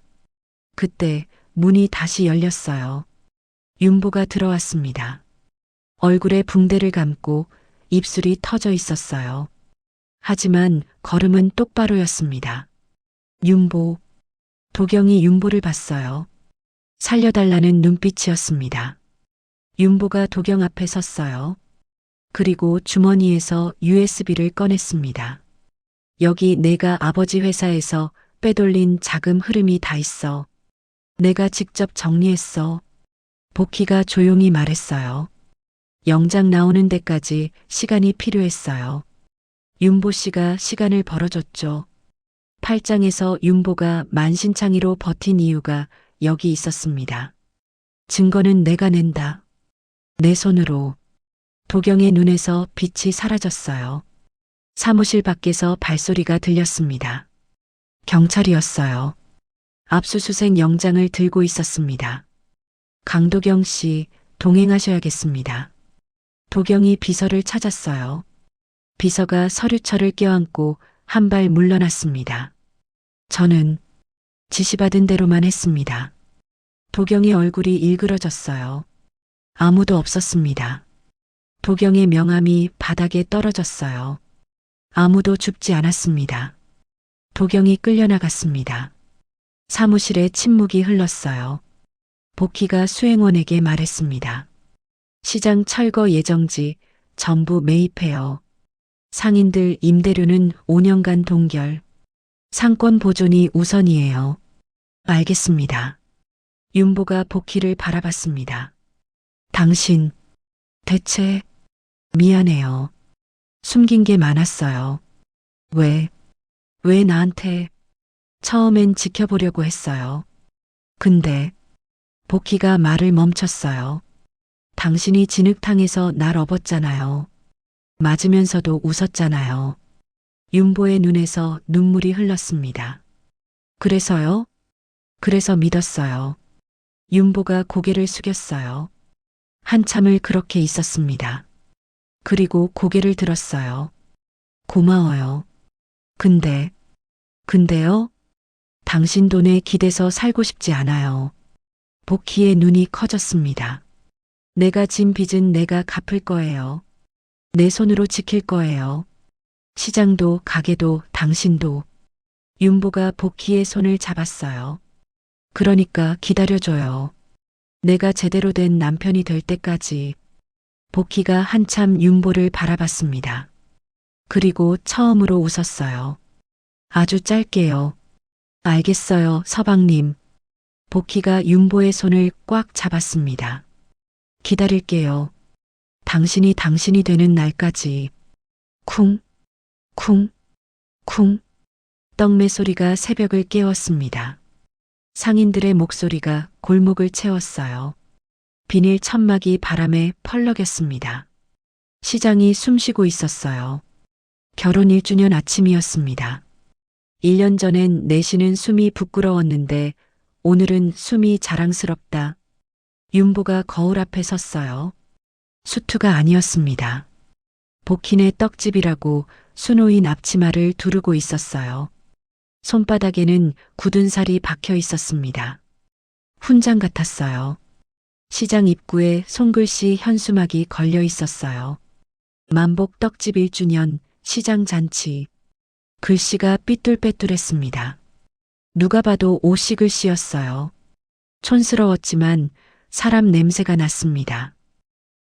그때 문이 다시 열렸어요. 윤보가 들어왔습니다. 얼굴에 붕대를 감고 입술이 터져 있었어요. 하지만 걸음은 똑바로였습니다. 윤보. 도경이 윤보를 봤어요. 살려달라는 눈빛이었습니다. 윤보가 도경 앞에 섰어요. 그리고 주머니에서 USB를 꺼냈습니다. 여기 내가 아버지 회사에서 빼돌린 자금 흐름이 다 있어. 내가 직접 정리했어. 복희가 조용히 말했어요. 영장 나오는 데까지 시간이 필요했어요. 윤보 씨가 시간을 벌어줬죠. 8장에서 윤보가 만신창이로 버틴 이유가 여기 있었습니다. 증거는 내가 낸다. 내 손으로. 도경의 눈에서 빛이 사라졌어요. 사무실 밖에서 발소리가 들렸습니다. 경찰이었어요. 압수수색 영장을 들고 있었습니다. 강도경 씨, 동행하셔야겠습니다. 도경이 비서를 찾았어요. 비서가 서류철을 껴안고 한 발 물러났습니다. 저는 지시받은 대로만 했습니다. 도경의 얼굴이 일그러졌어요. 아무도 없었습니다. 도경의 명함이 바닥에 떨어졌어요. 아무도 줍지 않았습니다. 도경이 끌려나갔습니다. 사무실에 침묵이 흘렀어요. 복희가 수행원에게 말했습니다. 시장 철거 예정지 전부 매입해요. 상인들 임대료는 5년간 동결. 상권 보존이 우선이에요. 알겠습니다. 윤보가 복희를 바라봤습니다. 당신, 대체, 미안해요. 숨긴 게 많았어요. 왜 나한테, 처음엔 지켜보려고 했어요. 근데, 복희가 말을 멈췄어요. 당신이 진흙탕에서 날 업었잖아요. 맞으면서도 웃었잖아요. 윤보의 눈에서 눈물이 흘렀습니다. 그래서요? 그래서 믿었어요. 윤보가 고개를 숙였어요. 한참을 그렇게 있었습니다. 그리고 고개를 들었어요. 고마워요. 근데요? 당신 돈에 기대서 살고 싶지 않아요. 복희의 눈이 커졌습니다. 내가 진 빚은 내가 갚을 거예요. 내 손으로 지킬 거예요. 시장도 가게도 당신도. 윤보가 복희의 손을 잡았어요. 그러니까 기다려줘요. 내가 제대로 된 남편이 될 때까지. 복희가 한참 윤보를 바라봤습니다. 그리고 처음으로 웃었어요. 아주 짧게요. 알겠어요, 서방님. 복희가 윤보의 손을 꽉 잡았습니다. 기다릴게요. 당신이 되는 날까지. 쿵, 쿵, 쿵. 떡매 소리가 새벽을 깨웠습니다. 상인들의 목소리가 골목을 채웠어요. 비닐 천막이 바람에 펄럭였습니다. 시장이 숨쉬고 있었어요. 결혼 1주년 아침이었습니다. 1년 전엔 내쉬는 숨이 부끄러웠는데 오늘은 숨이 자랑스럽다. 윤보가 거울 앞에 섰어요. 수투가 아니었습니다. 복희네 떡집이라고 수놓인 앞치마를 두르고 있었어요. 손바닥에는 굳은 살이 박혀 있었습니다. 훈장 같았어요. 시장 입구에 손글씨 현수막이 걸려 있었어요. 만복 떡집 1주년 시장 잔치. 글씨가 삐뚤빼뚤했습니다. 누가 봐도 오씨 글씨였어요. 촌스러웠지만 사람 냄새가 났습니다.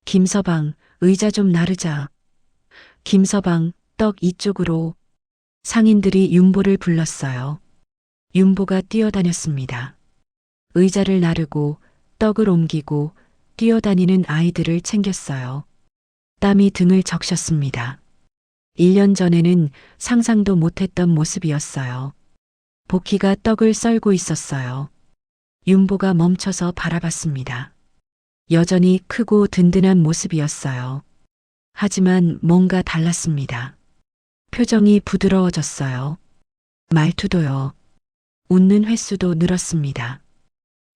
김서방, 의자 좀 나르자. 김서방, 떡 이쪽으로. 상인들이 윤보를 불렀어요. 윤보가 뛰어다녔습니다. 의자를 나르고 떡을 옮기고 뛰어다니는 아이들을 챙겼어요. 땀이 등을 적셨습니다. 1년 전에는 상상도 못했던 모습이었어요. 복희가 떡을 썰고 있었어요. 윤보가 멈춰서 바라봤습니다. 여전히 크고 든든한 모습이었어요. 하지만 뭔가 달랐습니다. 표정이 부드러워졌어요. 말투도요. 웃는 횟수도 늘었습니다.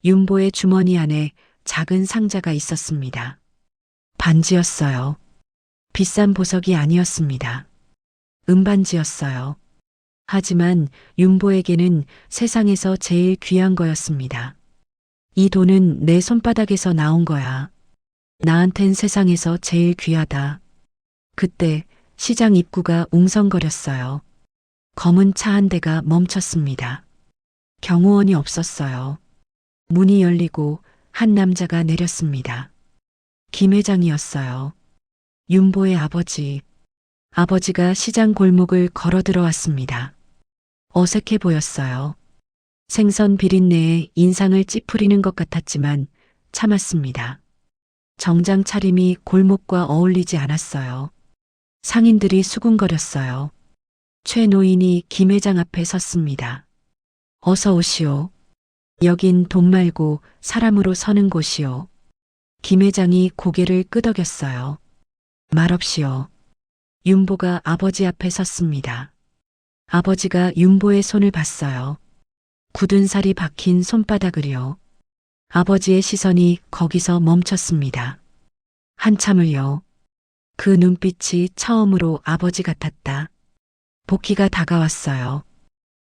윤보의 주머니 안에 작은 상자가 있었습니다. 반지였어요. 비싼 보석이 아니었습니다. 은반지였어요. 하지만 윤보에게는 세상에서 제일 귀한 거였습니다. 이 돈은 내 손바닥에서 나온 거야. 나한텐 세상에서 제일 귀하다. 그때 시장 입구가 웅성거렸어요. 검은 차 한 대가 멈췄습니다. 경호원이 없었어요. 문이 열리고 한 남자가 내렸습니다. 김 회장이었어요. 윤보의 아버지. 아버지가 시장 골목을 걸어 들어왔습니다. 어색해 보였어요. 생선 비린내에 인상을 찌푸리는 것 같았지만 참았습니다. 정장 차림이 골목과 어울리지 않았어요. 상인들이 수군거렸어요. 최 노인이 김 회장 앞에 섰습니다. 어서 오시오. 여긴 돈 말고 사람으로 서는 곳이오. 김 회장이 고개를 끄덕였어요. 말없이요. 윤보가 아버지 앞에 섰습니다. 아버지가 윤보의 손을 봤어요. 굳은 살이 박힌 손바닥을요. 아버지의 시선이 거기서 멈췄습니다. 한참을요. 그 눈빛이 처음으로 아버지 같았다. 복희가 다가왔어요.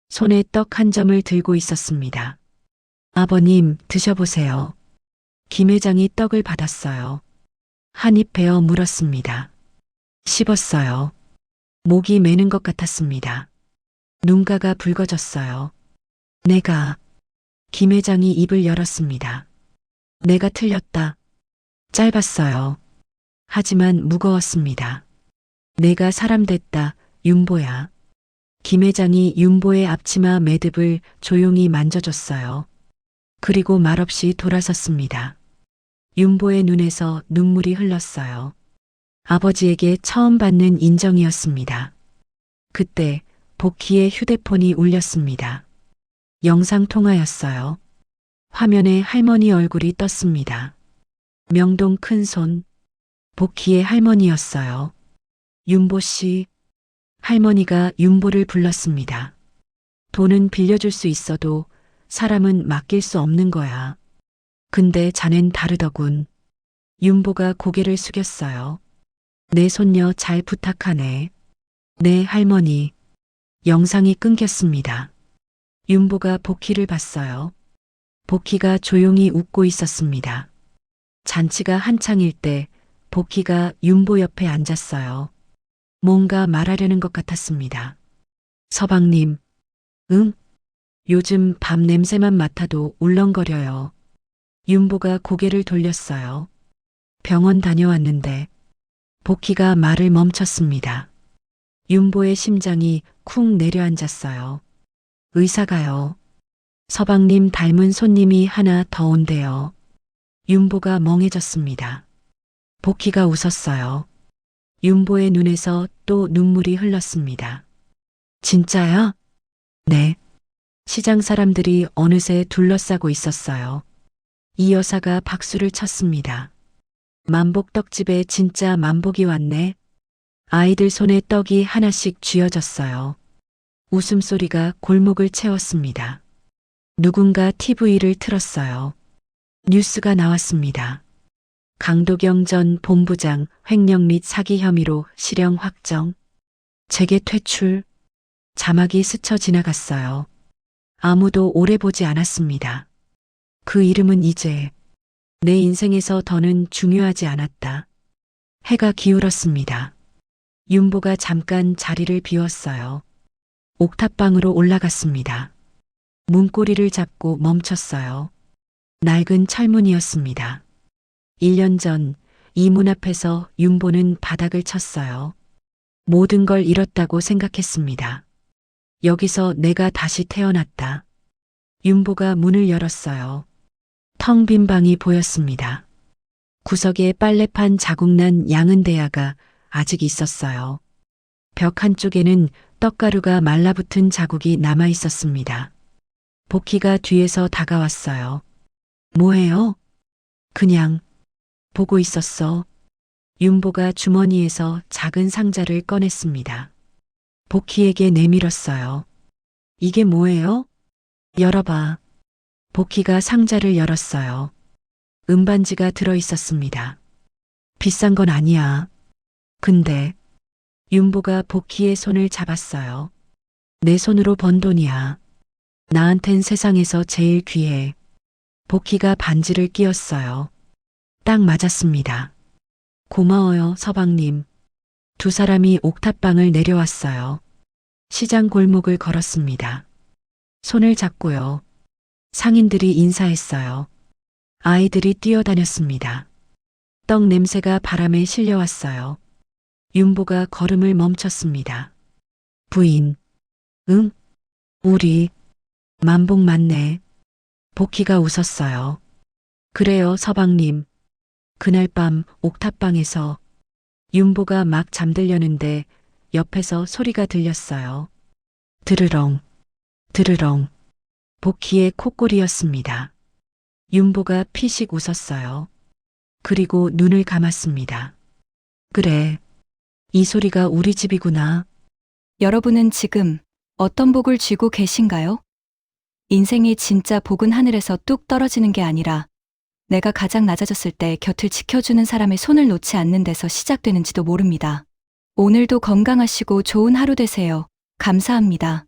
손에 떡 한 점을 들고 있었습니다. 아버님, 드셔보세요. 김 회장이 떡을 받았어요. 한 입 베어 물었습니다. 씹었어요. 목이 메는 것 같았습니다. 눈가가 붉어졌어요. 김 회장이 입을 열었습니다. 내가 틀렸다. 짧았어요. 하지만 무거웠습니다. 내가 사람 됐다, 윤보야. 김 회장이 윤보의 앞치마 매듭을 조용히 만져줬어요. 그리고 말없이 돌아섰습니다. 윤보의 눈에서 눈물이 흘렀어요. 아버지에게 처음 받는 인정이었습니다. 그때 복희의 휴대폰이 울렸습니다. 영상통화였어요. 화면에 할머니 얼굴이 떴습니다. 명동 큰손, 복희의 할머니였어요. 윤보 씨, 할머니가 윤보를 불렀습니다. 돈은 빌려줄 수 있어도 사람은 맡길 수 없는 거야. 근데 자넨 다르더군. 윤보가 고개를 숙였어요. 내 손녀 잘 부탁하네. 네, 할머니. 영상이 끊겼습니다. 윤보가 복희를 봤어요. 복희가 조용히 웃고 있었습니다. 잔치가 한창일 때 복희가 윤보 옆에 앉았어요. 뭔가 말하려는 것 같았습니다. 서방님, 응? 요즘 밥 냄새만 맡아도 울렁거려요. 윤보가 고개를 돌렸어요. 병원 다녀왔는데. 복희가 말을 멈췄습니다. 윤보의 심장이 쿵 내려앉았어요. 의사가요. 서방님 닮은 손님이 하나 더 온대요. 윤보가 멍해졌습니다. 복희가 웃었어요. 윤보의 눈에서 또 눈물이 흘렀습니다. 진짜야? 네. 시장 사람들이 어느새 둘러싸고 있었어요. 이 여사가 박수를 쳤습니다. 만복 떡집에 진짜 만복이 왔네. 아이들 손에 떡이 하나씩 쥐어졌어요. 웃음소리가 골목을 채웠습니다. 누군가 TV를 틀었어요. 뉴스가 나왔습니다. 강도경 전 본부장 횡령 및 사기 혐의로 실형 확정. 재계 퇴출. 자막이 스쳐 지나갔어요. 아무도 오래 보지 않았습니다. 그 이름은 이제 내 인생에서 더는 중요하지 않았다. 해가 기울었습니다. 윤보가 잠깐 자리를 비웠어요. 옥탑방으로 올라갔습니다. 문고리를 잡고 멈췄어요. 낡은 철문이었습니다. 1년 전 이 문 앞에서 윤보는 바닥을 쳤어요. 모든 걸 잃었다고 생각했습니다. 여기서 내가 다시 태어났다. 윤보가 문을 열었어요. 텅 빈 방이 보였습니다. 구석에 빨래판 자국난 양은대야가 아직 있었어요. 벽 한쪽에는 떡가루가 말라붙은 자국이 남아 있었습니다. 복희가 뒤에서 다가왔어요. 뭐해요? 그냥 보고 있었어. 윤보가 주머니에서 작은 상자를 꺼냈습니다. 복희에게 내밀었어요. 이게 뭐예요? 열어봐. 복희가 상자를 열었어요. 은반지가 들어 있었습니다. 비싼 건 아니야. 근데 윤보가 복희의 손을 잡았어요. 내 손으로 번 돈이야. 나한텐 세상에서 제일 귀해. 복희가 반지를 끼웠어요. 딱 맞았습니다. 고마워요, 서방님. 두 사람이 옥탑방을 내려왔어요. 시장 골목을 걸었습니다. 손을 잡고요. 상인들이 인사했어요. 아이들이 뛰어다녔습니다. 떡 냄새가 바람에 실려왔어요. 윤보가 걸음을 멈췄습니다. 부인. 응? 우리. 만복 맞네. 복희가 웃었어요. 그래요, 서방님. 그날 밤 옥탑방에서 윤보가 막 잠들려는데 옆에서 소리가 들렸어요. 드르렁, 드르렁. 복희의 콧골이었습니다. 윤보가 피식 웃었어요. 그리고 눈을 감았습니다. 그래. 이 소리가 우리 집이구나. 여러분은 지금 어떤 복을 쥐고 계신가요? 인생이 진짜 복은 하늘에서 뚝 떨어지는 게 아니라 내가 가장 낮아졌을 때 곁을 지켜주는 사람의 손을 놓지 않는 데서 시작되는지도 모릅니다. 오늘도 건강하시고 좋은 하루 되세요. 감사합니다.